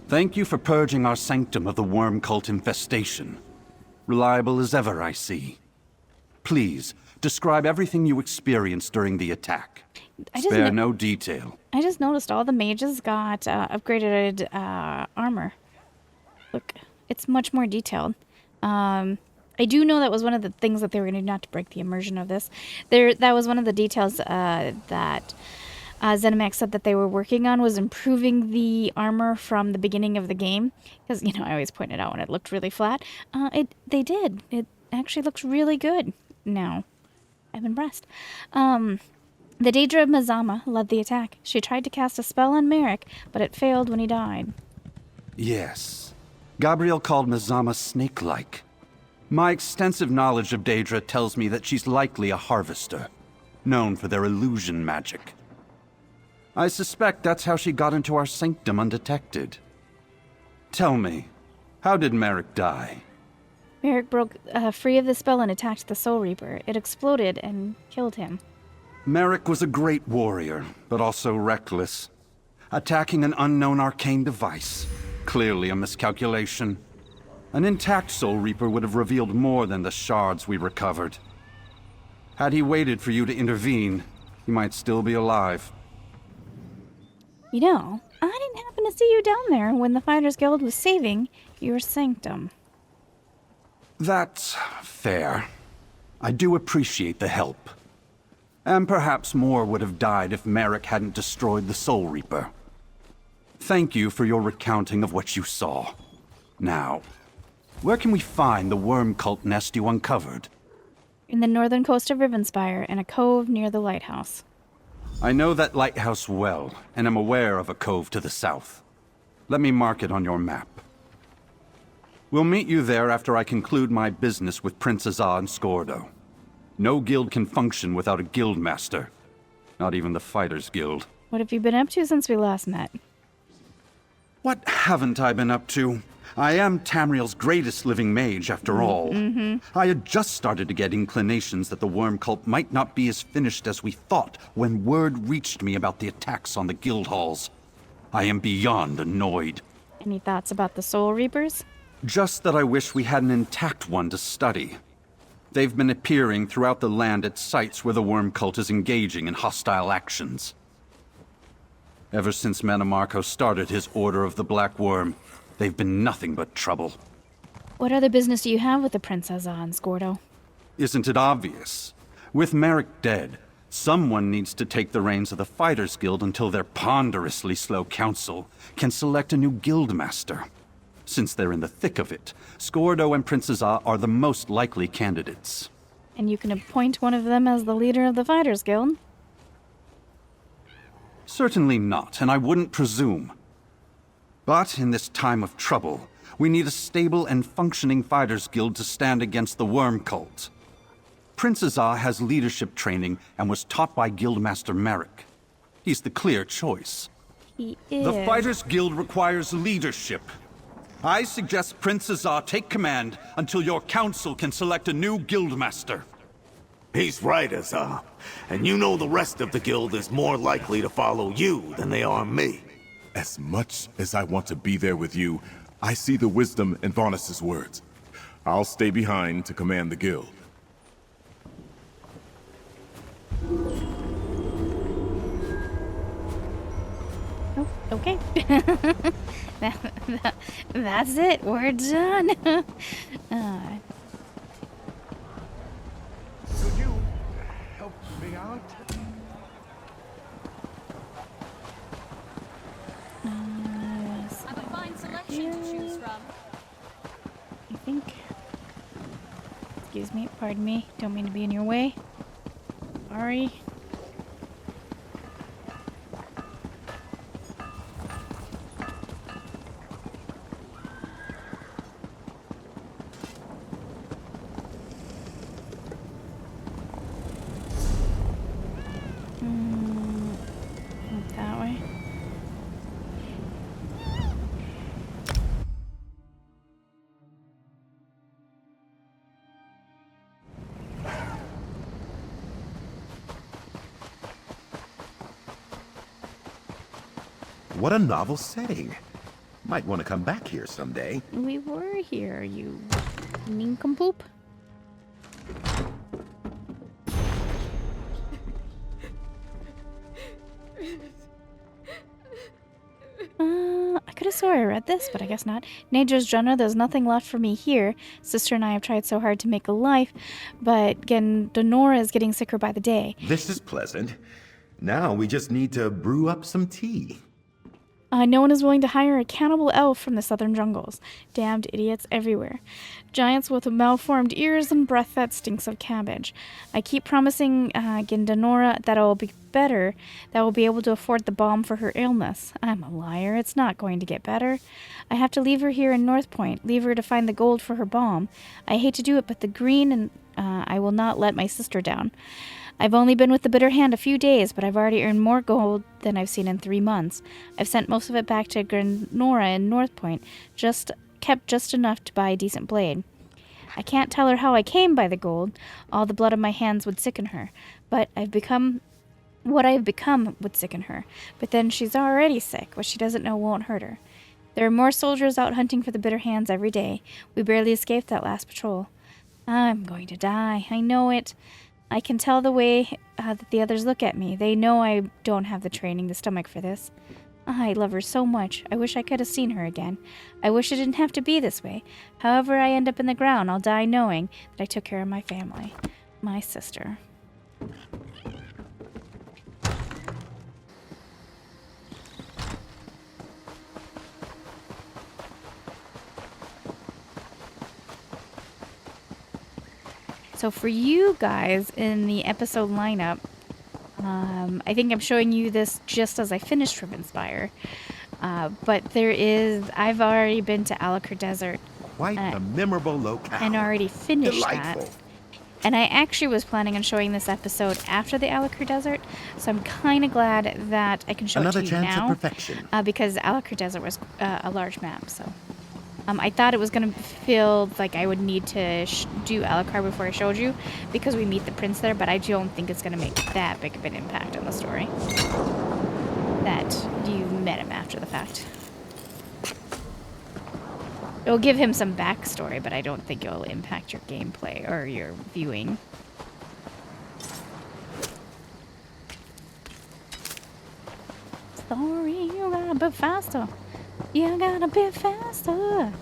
Thank you for purging our sanctum of the worm cult infestation. Reliable as ever, I see. Please, describe everything you experienced during the attack. Spare no detail. I just noticed all the mages got upgraded armor. Look, it's much more detailed. I do know that was one of the things that they were going to do, not to break the immersion of this. That was one of the details that ZeniMax said that they were working on, was improving the armor from the beginning of the game. Because, you know, I always point it out when it looked really flat. They did. It actually looks really good now. I'm impressed. The Daedra of Mazama led the attack. She tried to cast a spell on Merrick, but it failed when he died. Yes. Gabriel called Mazama snake-like. My extensive knowledge of Daedra tells me that she's likely a harvester, known for their illusion magic. I suspect that's how she got into our sanctum undetected. Tell me, how did Merrick die? Merrick broke free of the spell and attacked the Soul Reaper. It exploded and killed him. Merrick was a great warrior, but also reckless. Attacking an unknown arcane device. Clearly a miscalculation. An intact Soul Reaper would have revealed more than the shards we recovered. Had he waited for you to intervene, he might still be alive. You know, I didn't happen to see you down there when the Fighters Guild was saving your sanctum. That's fair. I do appreciate the help. And perhaps more would have died if Merrick hadn't destroyed the Soul Reaper. Thank you for your recounting of what you saw. Now, where can we find the worm cult nest you uncovered? In the northern coast of Rivenspire, in a cove near the lighthouse. I know that lighthouse well, and am aware of a cove to the south. Let me mark it on your map. We'll meet you there after I conclude my business with Prince Azar and Skordo. No guild can function without a guild master. Not even the Fighters Guild. What have you been up to since we last met? What haven't I been up to? I am Tamriel's greatest living mage, after all. I had just started to get inclinations that the worm cult might not be as finished as we thought when word reached me about the attacks on the guild halls. I am beyond annoyed. Any thoughts about the Soul Reapers? Just that I wish we had an intact one to study. They've been appearing throughout the land at sites where the worm cult is engaging in hostile actions. Ever since Manamarco started his Order of the Black Worm, they've been nothing but trouble. What other business do you have with the Prince Azar and Skordo? Isn't it obvious? With Merrick dead, someone needs to take the reins of the Fighters Guild until their ponderously slow council can select a new guild master. Since they're in the thick of it, Skordo and Prince Azar are the most likely candidates. And you can appoint one of them as the leader of the Fighters Guild? Certainly not, and I wouldn't presume. But in this time of trouble, we need a stable and functioning Fighters Guild to stand against the worm cult. Prince Azar has leadership training and was taught by Guildmaster Merrick. He's the clear choice. He is. The Fighters Guild requires leadership. I suggest Prince Azar take command until your council can select a new guildmaster. He's right, Azar. And you know the rest of the guild is more likely to follow you than they are me. As much as I want to be there with you, I see the wisdom in Varnus's words. I'll stay behind to command the guild. Oh, okay. That's it. We're done. Could you help me out? I have a fine selection to choose from. I think. Excuse me, pardon me. Don't mean to be in your way. Sorry. That way. What a novel setting. Might want to come back here someday. We were here, you nincompoop. I could have swore I read this, but I guess not. Nature's genre, there's nothing left for me here. Sister and I have tried so hard to make a life, but Donora is getting sicker by the day. This is pleasant. Now we just need to brew up some tea. No one is willing to hire a cannibal elf from the southern jungles. Damned idiots everywhere. Giants with malformed ears and breath that stinks of cabbage. I keep promising Gindanora that I will be better, that I will be able to afford the balm for her illness. I'm a liar. It's not going to get better. I have to leave her here in North Point, leave her to find the gold for her balm. I hate to do it, but the green and I will not let my sister down. I've only been with the Bitter Hand a few days, but I've already earned more gold than I've seen in 3 months. I've sent most of it back to Granora in North Point, kept just enough to buy a decent blade. I can't tell her how I came by the gold. All the blood on my hands would sicken her. But what I've become would sicken her. But then she's already sick. What she doesn't know won't hurt her. There are more soldiers out hunting for the Bitter Hands every day. We barely escaped that last patrol. I'm going to die. I know it. I can tell the way that the others look at me. They know I don't have the training, the stomach for this. I love her so much. I wish I could have seen her again. I wish it didn't have to be this way. However I end up in the ground, I'll die knowing that I took care of my family. My sister. So for you guys in the episode lineup, I think I'm showing you this just as I finished Rivenspire. But I've already been to Alchemy Desert. Quite a memorable locale. And already finished Delightful. that. And I actually was planning on showing this episode after the Alchemy Desert, so I'm kind of glad that I can show Another it to you chance now. of perfection. Because Alchemy Desert was a large map, so... I thought it was going to feel like I would need to do Alucard before I showed you, because we meet the prince there, but I don't think it's going to make that big of an impact on the story. That you've met him after the fact. It'll give him some backstory, but I don't think it'll impact your gameplay or your viewing. Sorry, you gotta be faster. You gotta be faster.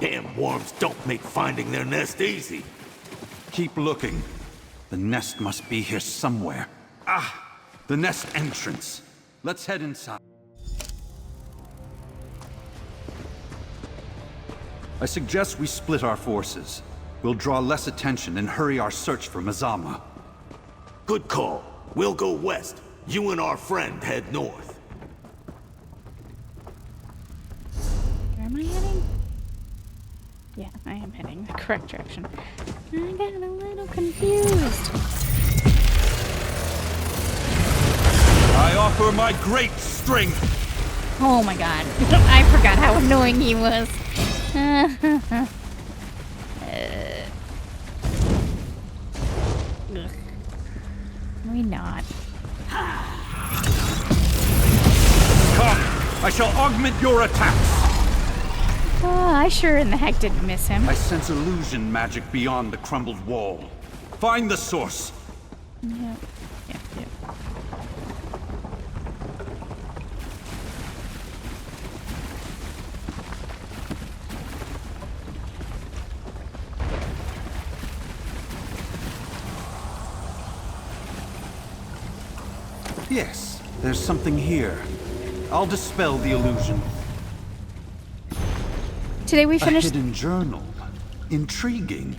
Damn worms don't make finding their nest easy. Keep looking. The nest must be here somewhere. Ah! The nest entrance. Let's head inside. I suggest we split our forces. We'll draw less attention and hurry our search for Mazama. Good call. We'll go west. You and our friend head north. Where am I heading? Yeah, I am heading the correct direction. I got a little confused. I offer my great strength. Oh my god. I forgot how annoying he was. Maybe not. Come, I shall augment your attacks. I sure in the heck didn't miss him. I sense illusion magic beyond the crumbled wall. Find the source. Yep. Yes, there's something here. I'll dispel the illusion. Today we A finished. hidden journal. Intriguing.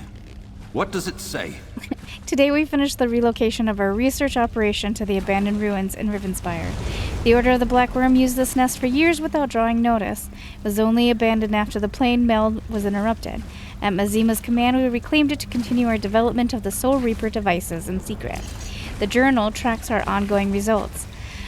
What does it say? Today we finished the relocation of our research operation to the abandoned ruins in Rivenspire. The Order of the Black Worm used this nest for years without drawing notice. It was only abandoned after the plane meld was interrupted. At Mazima's command, we reclaimed it to continue our development of the Soul Reaper devices in secret. The journal tracks our ongoing results.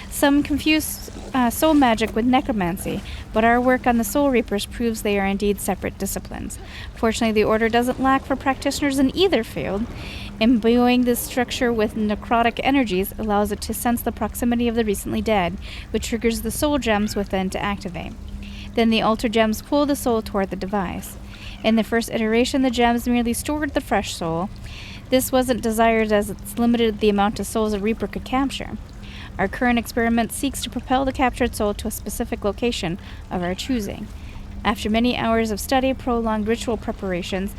Some confuse soul magic with necromancy, but our work on the Soul Reapers proves they are indeed separate disciplines. Fortunately, the Order doesn't lack for practitioners in either field. Imbuing this structure with necrotic energies allows it to sense the proximity of the recently dead, which triggers the soul gems within to activate. Then the altar gems pull the soul toward the device. In the first iteration, the gems merely stored the fresh soul. This wasn't desired as it's limited the amount of souls a Reaper could capture. Our current experiment seeks to propel the captured soul to a specific location of our choosing. After many hours of study, prolonged ritual preparations,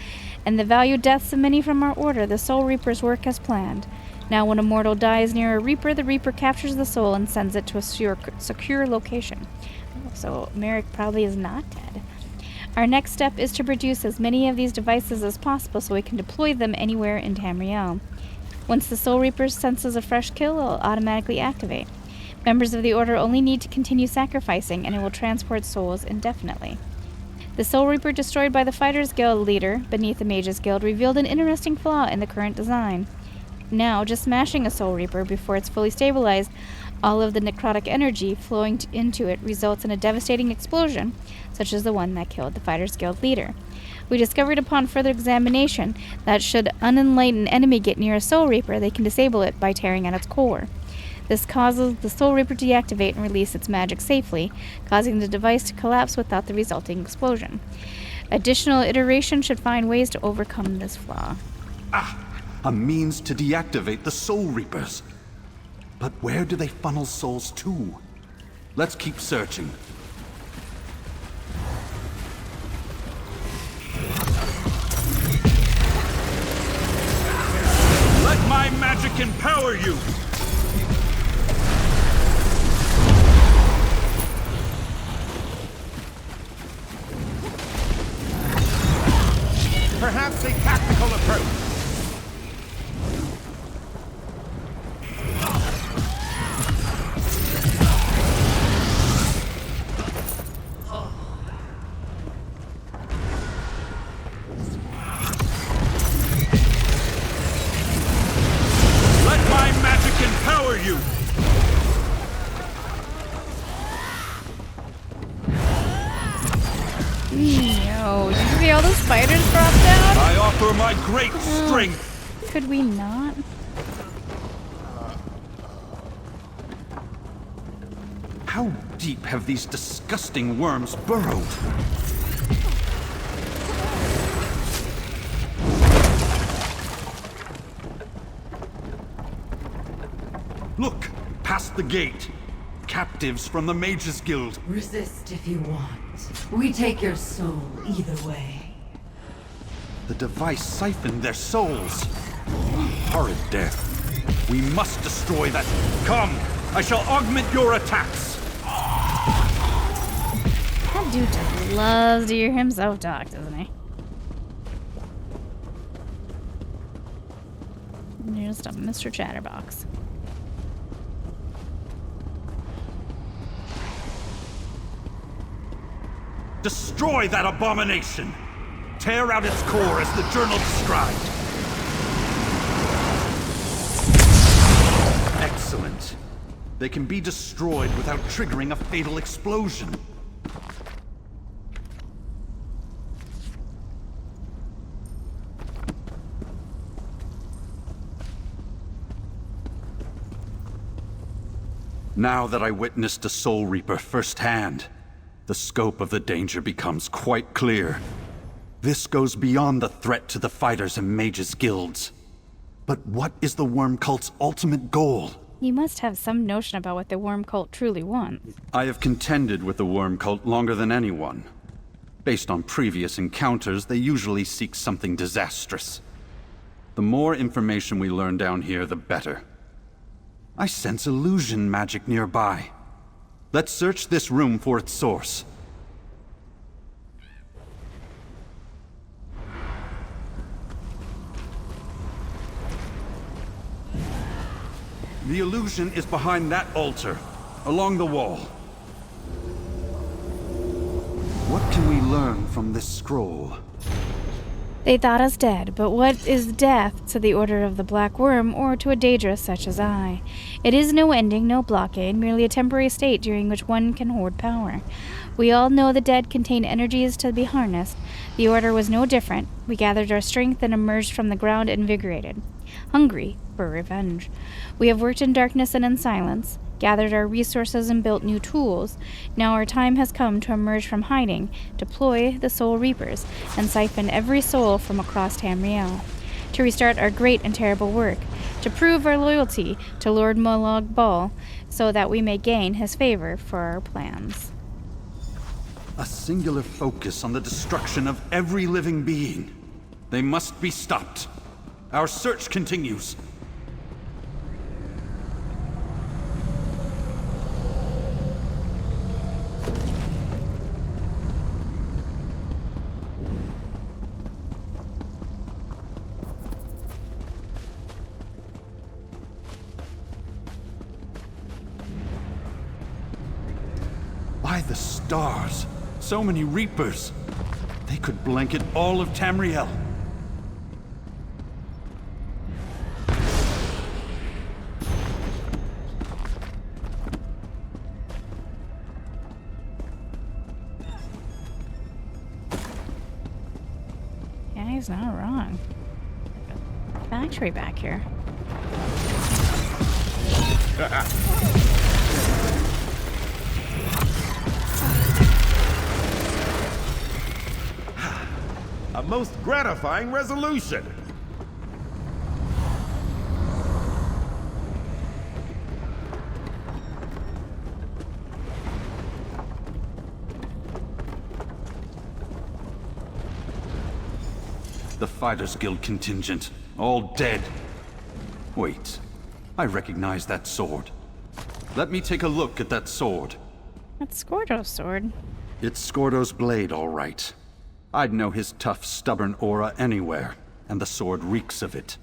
and the valued deaths of many from our order, the Soul Reapers work as planned. Now when a mortal dies near a Reaper, the Reaper captures the soul and sends it to a secure location. So Merrick probably is not dead. Our next step is to produce as many of these devices as possible so we can deploy them anywhere in Tamriel. Once the Soul Reaper senses a fresh kill, it will automatically activate. Members of the Order only need to continue sacrificing, and it will transport souls indefinitely. The Soul Reaper destroyed by the Fighters Guild leader beneath the Mages Guild revealed an interesting flaw in the current design. Now, just smashing a Soul Reaper before it's fully stabilized, all of the necrotic energy flowing into it results in a devastating explosion, such as the one that killed the Fighters Guild leader. We discovered upon further examination that should an unenlightened enemy get near a Soul Reaper, they can disable it by tearing at its core. This causes the Soul Reaper to deactivate and release its magic safely, causing the device to collapse without the resulting explosion. Additional iterations should find ways to overcome this flaw. A means to deactivate the Soul Reapers. But where do they funnel souls to? Let's keep searching. Let my magic empower you! Perhaps a tactical approach. Let my magic empower you! No, did you see all the spiders drop down? I offer my great strength. Could we not? How deep have these disgusting worms burrowed? Look, past the gate. Captives from the Mages Guild. Resist if you want. We take your soul either way. The device siphoned their souls. Horrid death. We must destroy that. Come, I shall augment your attacks. That dude just loves to hear himself talk, doesn't he? Just a Mr. Chatterbox. Destroy that abomination! tear out its core as the journal described. Excellent. They can be destroyed without triggering a fatal explosion. Now that I witnessed a Soul Reaper firsthand, the scope of the danger becomes quite clear. This goes beyond the threat to the fighters and mages guilds. But what is the Worm Cult's ultimate goal? You must have some notion about what the Worm Cult truly wants. I have contended with the Worm Cult longer than anyone. Based on previous encounters, they usually seek something disastrous. The more information we learn down here, the better. I sense illusion magic nearby. Let's search this room for its source. The illusion is behind that altar, along the wall. What can we learn from this scroll? They thought us dead, but what is death to the Order of the Black Worm or to a Daedra such as I? It is no ending, no blockade, merely a temporary state during which one can hoard power. We all know the dead contain energies to be harnessed. The Order was no different. We gathered our strength and emerged from the ground invigorated, hungry for revenge. We have worked in darkness and in silence, gathered our resources and built new tools. Now our time has come to emerge from hiding, deploy the Soul Reapers, and siphon every soul from across Tamriel. To restart our great and terrible work, to prove our loyalty to Lord Molag Bal, so that we may gain his favor for our plans. A singular focus on the destruction of every living being. They must be stopped. Our search continues. By the stars, so many Reapers. They could blanket all of Tamriel. Yeah, he's not wrong. Factory back here. A most gratifying resolution. The Fighters Guild contingent, all dead. Wait, I recognize that sword. Let me take a look at that sword. That's Scordo's sword. It's Scordo's blade, all right. I'd know his tough, stubborn aura anywhere, and the sword reeks of it.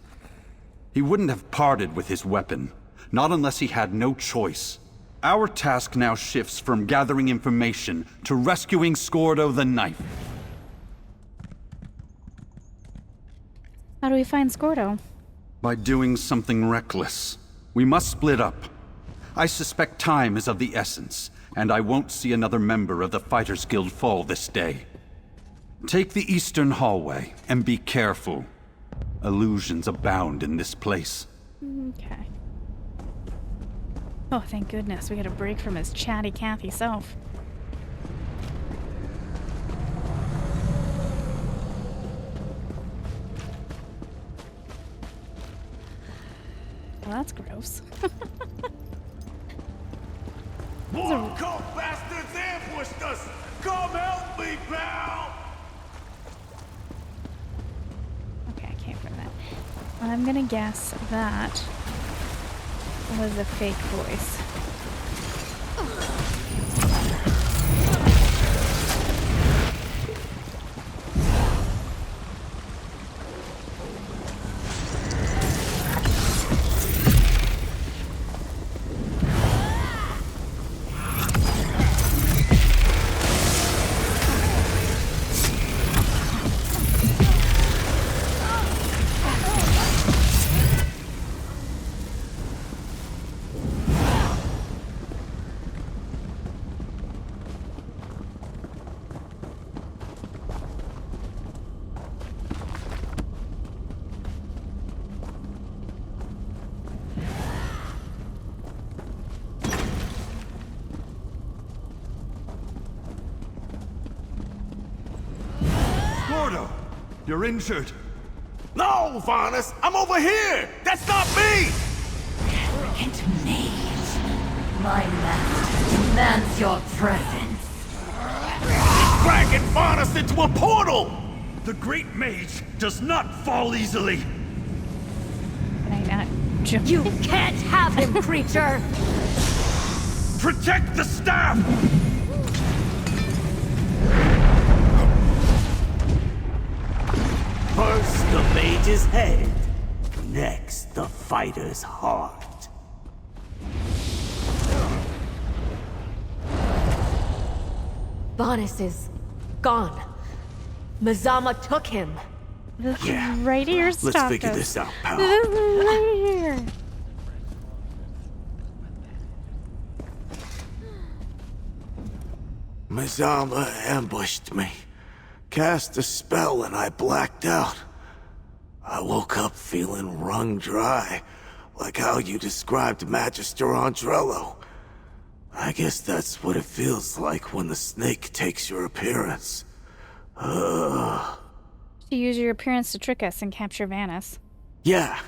He wouldn't have parted with his weapon, not unless he had no choice. Our task now shifts from gathering information to rescuing Scordo the Knife. How do we find Scordo? By doing something reckless. We must split up. I suspect time is of the essence, and I won't see another member of the Fighters Guild fall this day. Take the eastern hallway, and be careful. Illusions abound in this place. Okay. Oh, thank goodness. We got a break from his chatty Cathy self. Well, that's gross. More cult bastards ambushed us! Come help me, pal! Okay, I can't hear that. I'm gonna guess that was a fake voice. Skordo! You're injured. No, Varnus! I'm over here! That's not me! Arrogant mage. My master demands your presence. Dragging Varnus into a portal! The great mage does not fall easily. Can I not jump? You can't have him, creature! Protect the staff! First the mage's head, next the fighter's heart. Bonus is gone. Mazama took him. This Yeah. right here stopped Let's figure us. this out, pal. This is right here. Mazama ambushed me, cast a spell, and I blacked out. I woke up feeling wrung dry, like how you described Magister Andrello. I guess that's what it feels like when the snake takes your appearance. She used your appearance to trick us and capture Vanus. Yeah,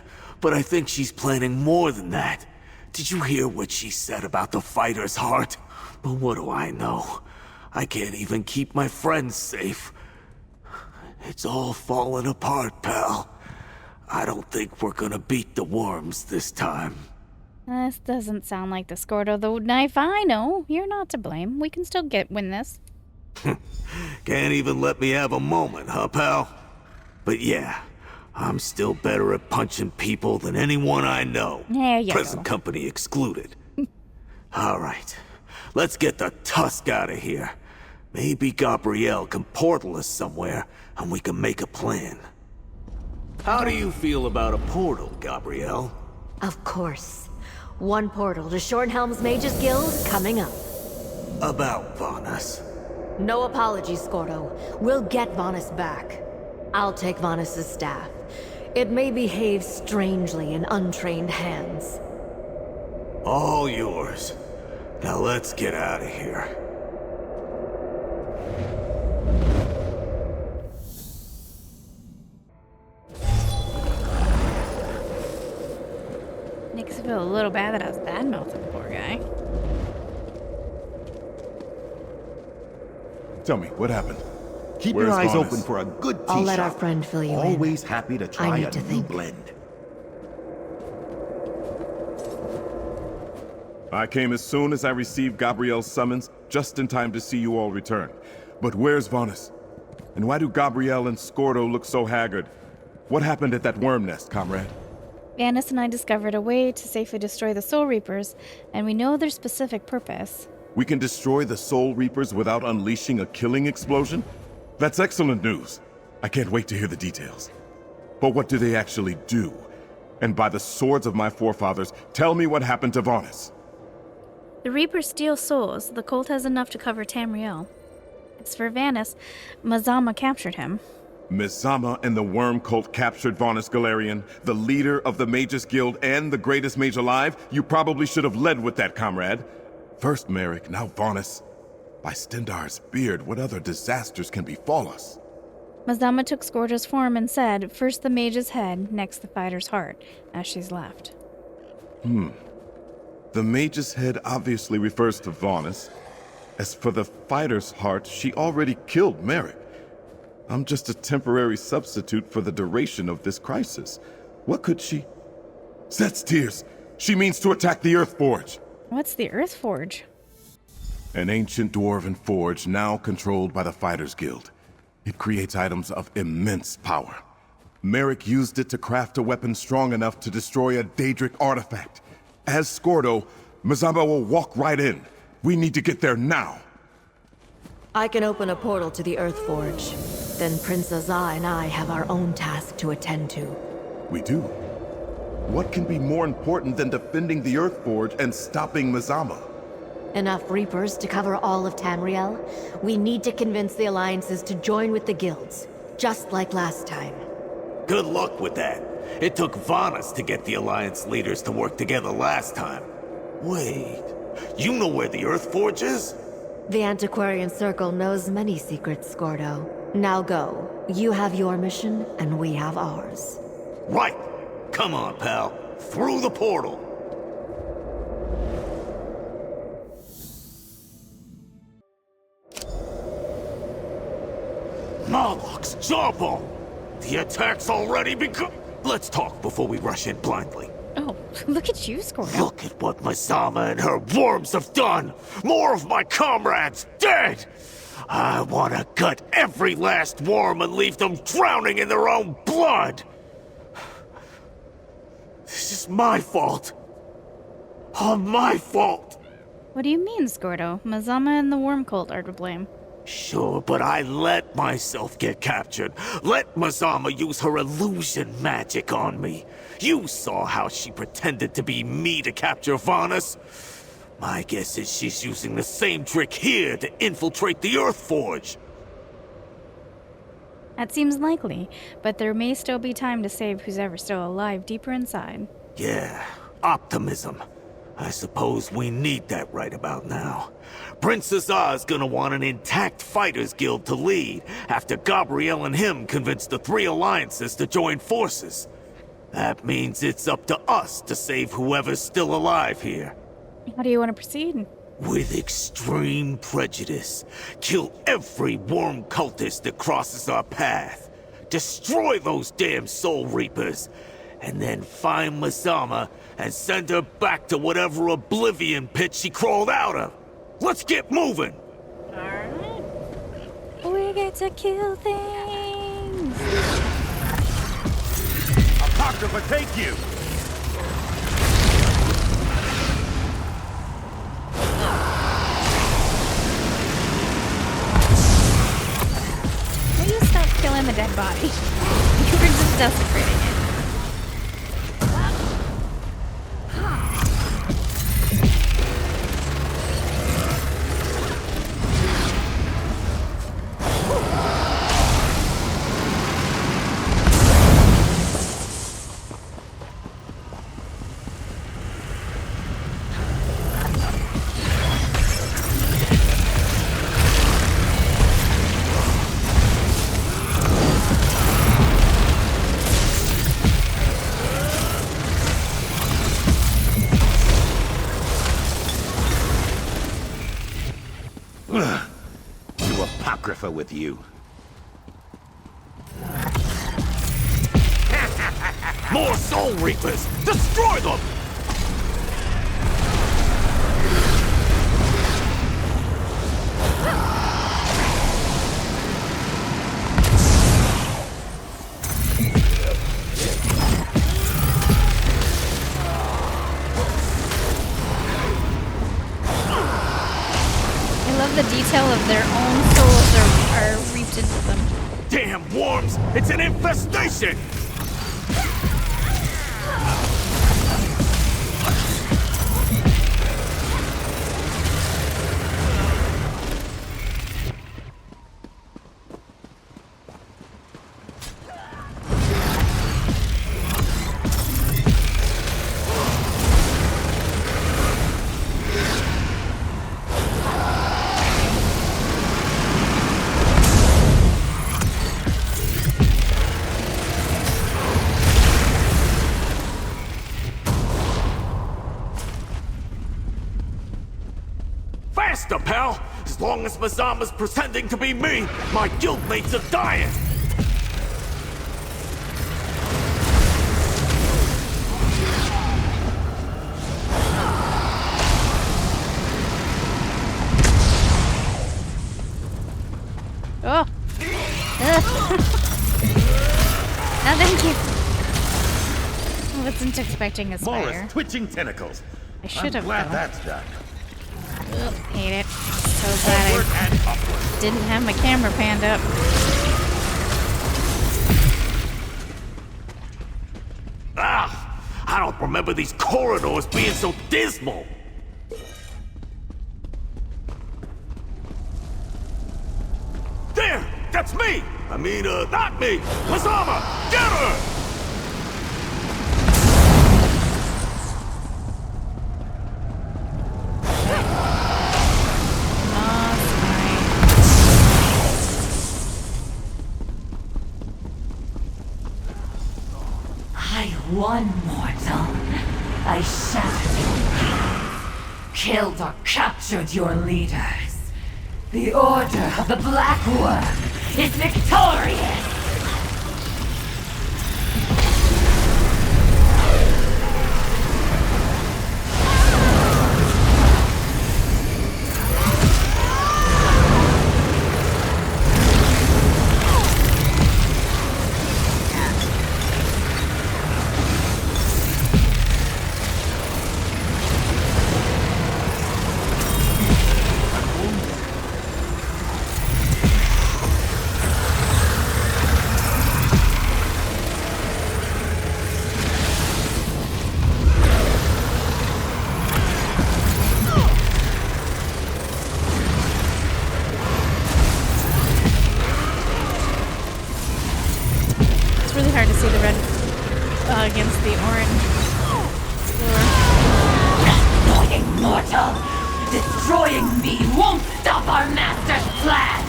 but I think she's planning more than that. Did you hear what she said about the fighter's heart? But what do I know? I can't even keep my friends safe. It's all falling apart, pal. I don't think we're gonna beat the worms this time. This doesn't sound like the Skordo the knife I know. You're not to blame. We can still win this. Can't even let me have a moment, huh, pal? But yeah, I'm still better at punching people than anyone I know. There you Present go. company excluded. All right, let's get the tusk out of here. Maybe Gabrielle can portal us somewhere, and we can make a plan. How do you feel about a portal, Gabrielle? Of course. One portal to Shornhelm's Mages Guild coming up. About Vanus. No apologies, Skordo. We'll get Vanus back. I'll take Vanus's staff. It may behave strangely in untrained hands. All yours. Now let's get out of here. Makes me feel a little bad that I was bad-mouthing the poor guy. Tell me, what happened? Keep Where's your eyes Vanus? open for a good tea I'll let our shop. friend fill you in. Always happy to try need a to new think. blend. I came as soon as I received Gabrielle's summons, just in time to see you all return. But where's Vanus? And why do Gabrielle and Skordo look so haggard? What happened at that worm nest, comrade? Vanus and I discovered a way to safely destroy the Soul Reapers, and we know their specific purpose. We can destroy the Soul Reapers without unleashing a killing explosion? That's excellent news. I can't wait to hear the details. But what do they actually do? And by the swords of my forefathers, tell me what happened to Vanus. The Reapers steal souls. The cult has enough to cover Tamriel. As for Vanus, Mazama captured him. Mizama and the Worm Cult captured Vanus Galarian, the leader of the Mages Guild and the greatest mage alive. You probably should have led with that, comrade. First Merrick, now Vanus. By Stendarr's beard, what other disasters can befall us? Mazama took Skordo's form and said, first the mage's head, next the fighter's heart, as she's left. The mage's head obviously refers to Vanus. As for the fighter's heart, she already killed Merrick. I'm just a temporary substitute for the duration of this crisis. What could she... Set's tears! She means to attack the Earth Forge! What's the Earth Forge? An ancient dwarven forge now controlled by the Fighters Guild. It creates items of immense power. Merrick used it to craft a weapon strong enough to destroy a Daedric artifact. As Skordo, Mazama will walk right in. We need to get there now. I can open a portal to the Earth Forge. Then Prince Azah and I have our own task to attend to. We do. What can be more important than defending the Earth Forge and stopping Mazama? Enough Reapers to cover all of Tamriel? We need to convince the alliances to join with the guilds, just like last time. Good luck with that. It took Vanus to get the Alliance leaders to work together last time. Wait, you know where the Earth Forge is? The Antiquarian Circle knows many secrets, Scordo. Now go. You have your mission, and we have ours. Right! Come on, pal. Through the portal! Moloch's jawbone! The attack's already begun! Let's talk before we rush in blindly. Oh, look at you, Scordo. Look at what Mazama and her worms have done! More of my comrades dead! I want to gut every last worm and leave them drowning in their own blood! This is my fault. All my fault! What do you mean, Scordo? Mazama and the worm cult are to blame. Sure, but I let myself get captured. Let Mazama use her illusion magic on me. You saw how she pretended to be me to capture Vanus. My guess is she's using the same trick here to infiltrate the Earthforge. That seems likely, but there may still be time to save who's ever still alive deeper inside. Yeah, optimism. I suppose we need that right about now. Princess A's gonna want an intact fighters guild to lead after Gabrielle and him convinced the three alliances to join forces. That means it's up to us to save whoever's still alive here. How do you want to proceed? With extreme prejudice. Kill every worm cultist that crosses our path. Destroy those damn Soul Reapers. And then find Mazama and send her back to whatever oblivion pit she crawled out of. Let's get moving! Alright. We get to kill things! Apocrypha, take you! Will you stop killing the dead body? You were just desecrating it. Apocrypha with you. More Soul Reapers! Destroy them! The detail of their own souls are reaped into them. Damn worms! It's an infestation! Faster, pal! As long as Mazama's pretending to be me, my guildmates are dying! Oh! No, thank you. I wasn't expecting a spider. Morris twitching tentacles. I should have. Glad that's done. Ugh, hate it. So glad I didn't have my camera panned up. Ah! I don't remember these corridors being so dismal! There! That's me! I mean, not me! Mazama! Get her! one mortal. I shattered your peace, killed or captured your leaders. The Order of the Black Worm is victorious! Against the orange. Annoying mortal! Destroying me won't stop our master's plan!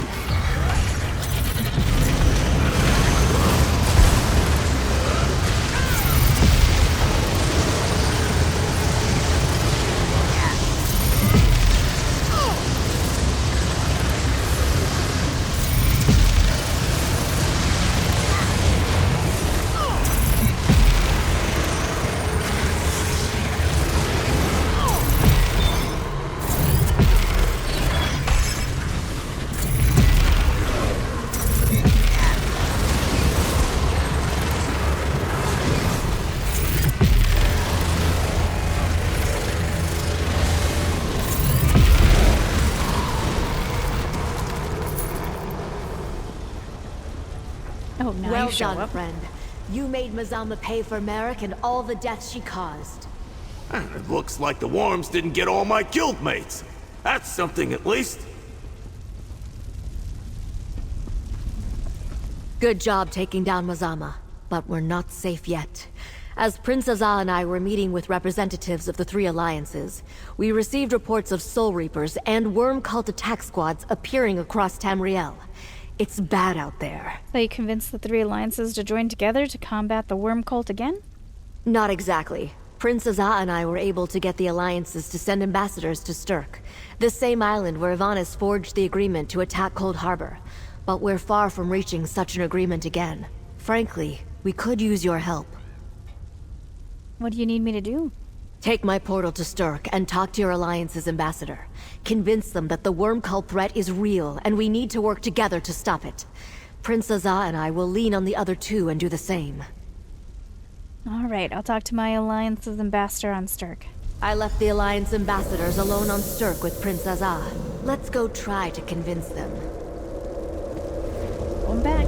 Oh, now well you show done, up. friend. You made Mazama pay for Merrick and all the deaths she caused. It looks like the worms didn't get all my guildmates. That's something at least. Good job taking down Mazama, but we're not safe yet. As Prince Azah and I were meeting with representatives of the three alliances, we received reports of Soul Reapers and Worm Cult attack squads appearing across Tamriel. It's bad out there. So you convinced the three alliances to join together to combat the worm cult again? Not exactly. Prince Azah and I were able to get the alliances to send ambassadors to Sturk, the same island where Ivanis forged the agreement to attack Cold Harbor. But we're far from reaching such an agreement again. Frankly, we could use your help. What do you need me to do? Take my portal to Sturk and talk to your alliance's ambassador. Convince them that the worm cult threat is real and we need to work together to stop it. Prince Azah and I will lean on the other two and do the same. Alright, I'll talk to my alliance's ambassador on Sturk. I left the alliance ambassadors alone on Sturk with Prince Azah. Let's go try to convince them. Going back.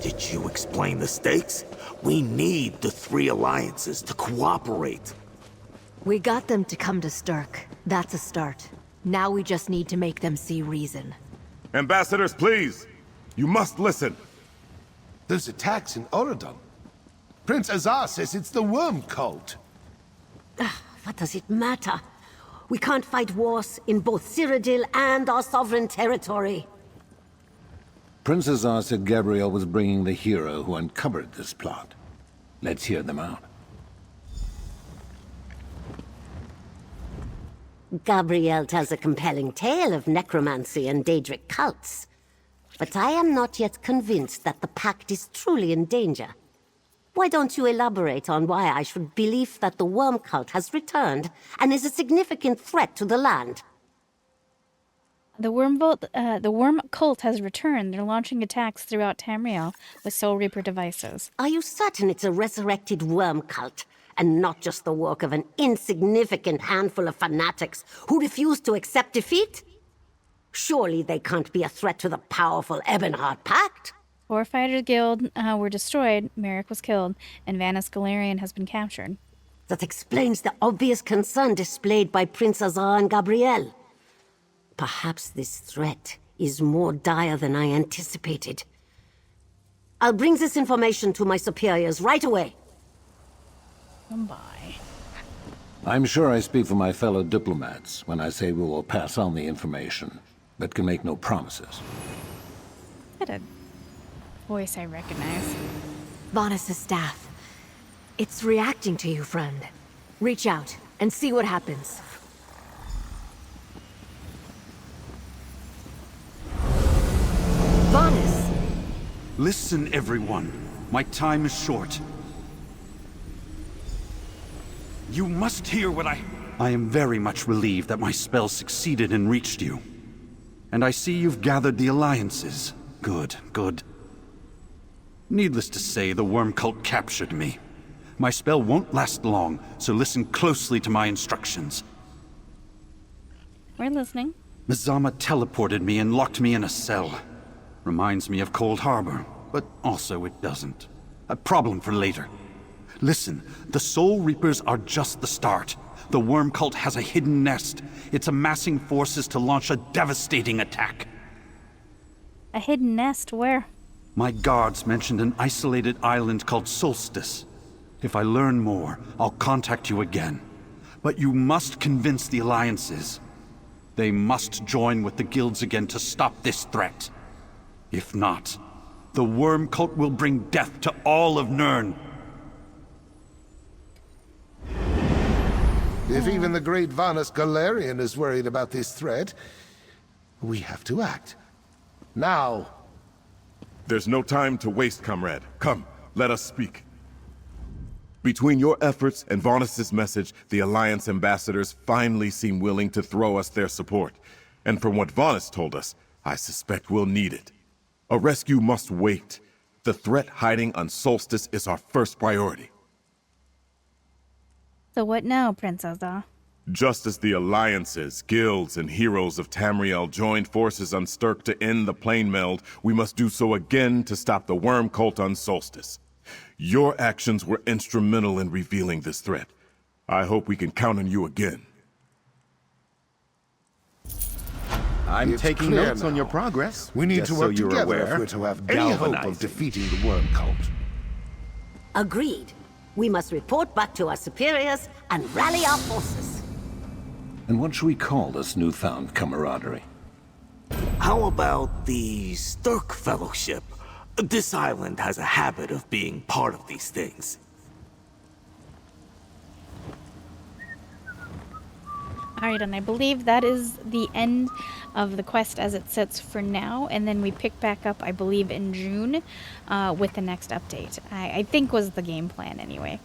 Did you explain the stakes? We need the three alliances to cooperate. We got them to come to Sturk. That's a start. Now we just need to make them see reason. Ambassadors, please! You must listen! Those attacks in Oradon. Prince Azah says it's the worm cult. What does it matter? We can't fight wars in both Cyrodiil and our sovereign territory. Prince Azah said Gabriel was bringing the hero who uncovered this plot. Let's hear them out. Gabriel tells a compelling tale of necromancy and Daedric cults. But I am not yet convinced that the pact is truly in danger. Why don't you elaborate on why I should believe that the worm cult has returned and is a significant threat to the land? The worm cult has returned. They're launching attacks throughout Tamriel with Soul Reaper devices. Are you certain it's a resurrected worm cult, and not just the work of an insignificant handful of fanatics who refuse to accept defeat? Surely they can't be a threat to the powerful Ebonheart Pact? 4 Fighters Guild were destroyed, Merrick was killed, and Vanis Galarian has been captured. That explains the obvious concern displayed by Prince Azah and Gabriel. Perhaps this threat is more dire than I anticipated. I'll bring this information to my superiors right away. Bye. I'm sure I speak for my fellow diplomats when I say we will pass on the information, but can make no promises. What a voice I recognize. Vonnis' staff. It's reacting to you, friend. Reach out and see what happens. Vonnis! Listen, everyone. My time is short. You must hear what I am very much relieved that my spell succeeded and reached you. And I see you've gathered the alliances. Good, good. Needless to say, the worm cult captured me. My spell won't last long, so listen closely to my instructions. We're listening. Mizama teleported me and locked me in a cell. Reminds me of Cold Harbor, but also it doesn't. A problem for later. Listen, the Soul Reapers are just the start. The worm cult has a hidden nest. It's amassing forces to launch a devastating attack. A hidden nest? Where? My guards mentioned an isolated island called Solstice. If I learn more, I'll contact you again. But you must convince the alliances. They must join with the guilds again to stop this threat. If not, the worm cult will bring death to all of Nirn. If even the great Vanus Galarian is worried about this threat, we have to act. Now! There's no time to waste, comrade. Come, let us speak. Between your efforts and Vonnis' message, the Alliance ambassadors finally seem willing to throw us their support. And from what Vonnis told us, I suspect we'll need it. A rescue must wait. The threat hiding on Solstice is our first priority. So what now, Princess? Just as the alliances, guilds, and heroes of Tamriel joined forces on Stirk to end the plane meld, we must do so again to stop the worm cult on Solstice. Your actions were instrumental in revealing this threat. I hope we can count on you again. I'm It's taking clear notes now. on your progress. We need just to so work you're together aware. if we're to have any hope of Galvanizing. defeating the worm cult. Agreed. We must report back to our superiors and rally our forces. And what should we call this newfound camaraderie? How about the Stirk Fellowship? This island has a habit of being part of these things. Alright, and I believe that is the end of the quest as it sits for now, and then we pick back up, I believe, in June with the next update. I think was the game plan anyway.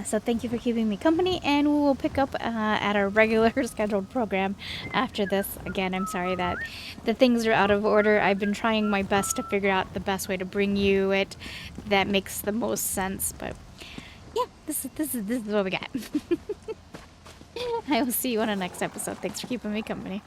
So thank you for keeping me company, and we will pick up at our regular scheduled program after this. Again, I'm sorry that the things are out of order. I've been trying my best to figure out the best way to bring you it that makes the most sense, but yeah, this is what we got. I will see you on the next episode. Thanks for keeping me company.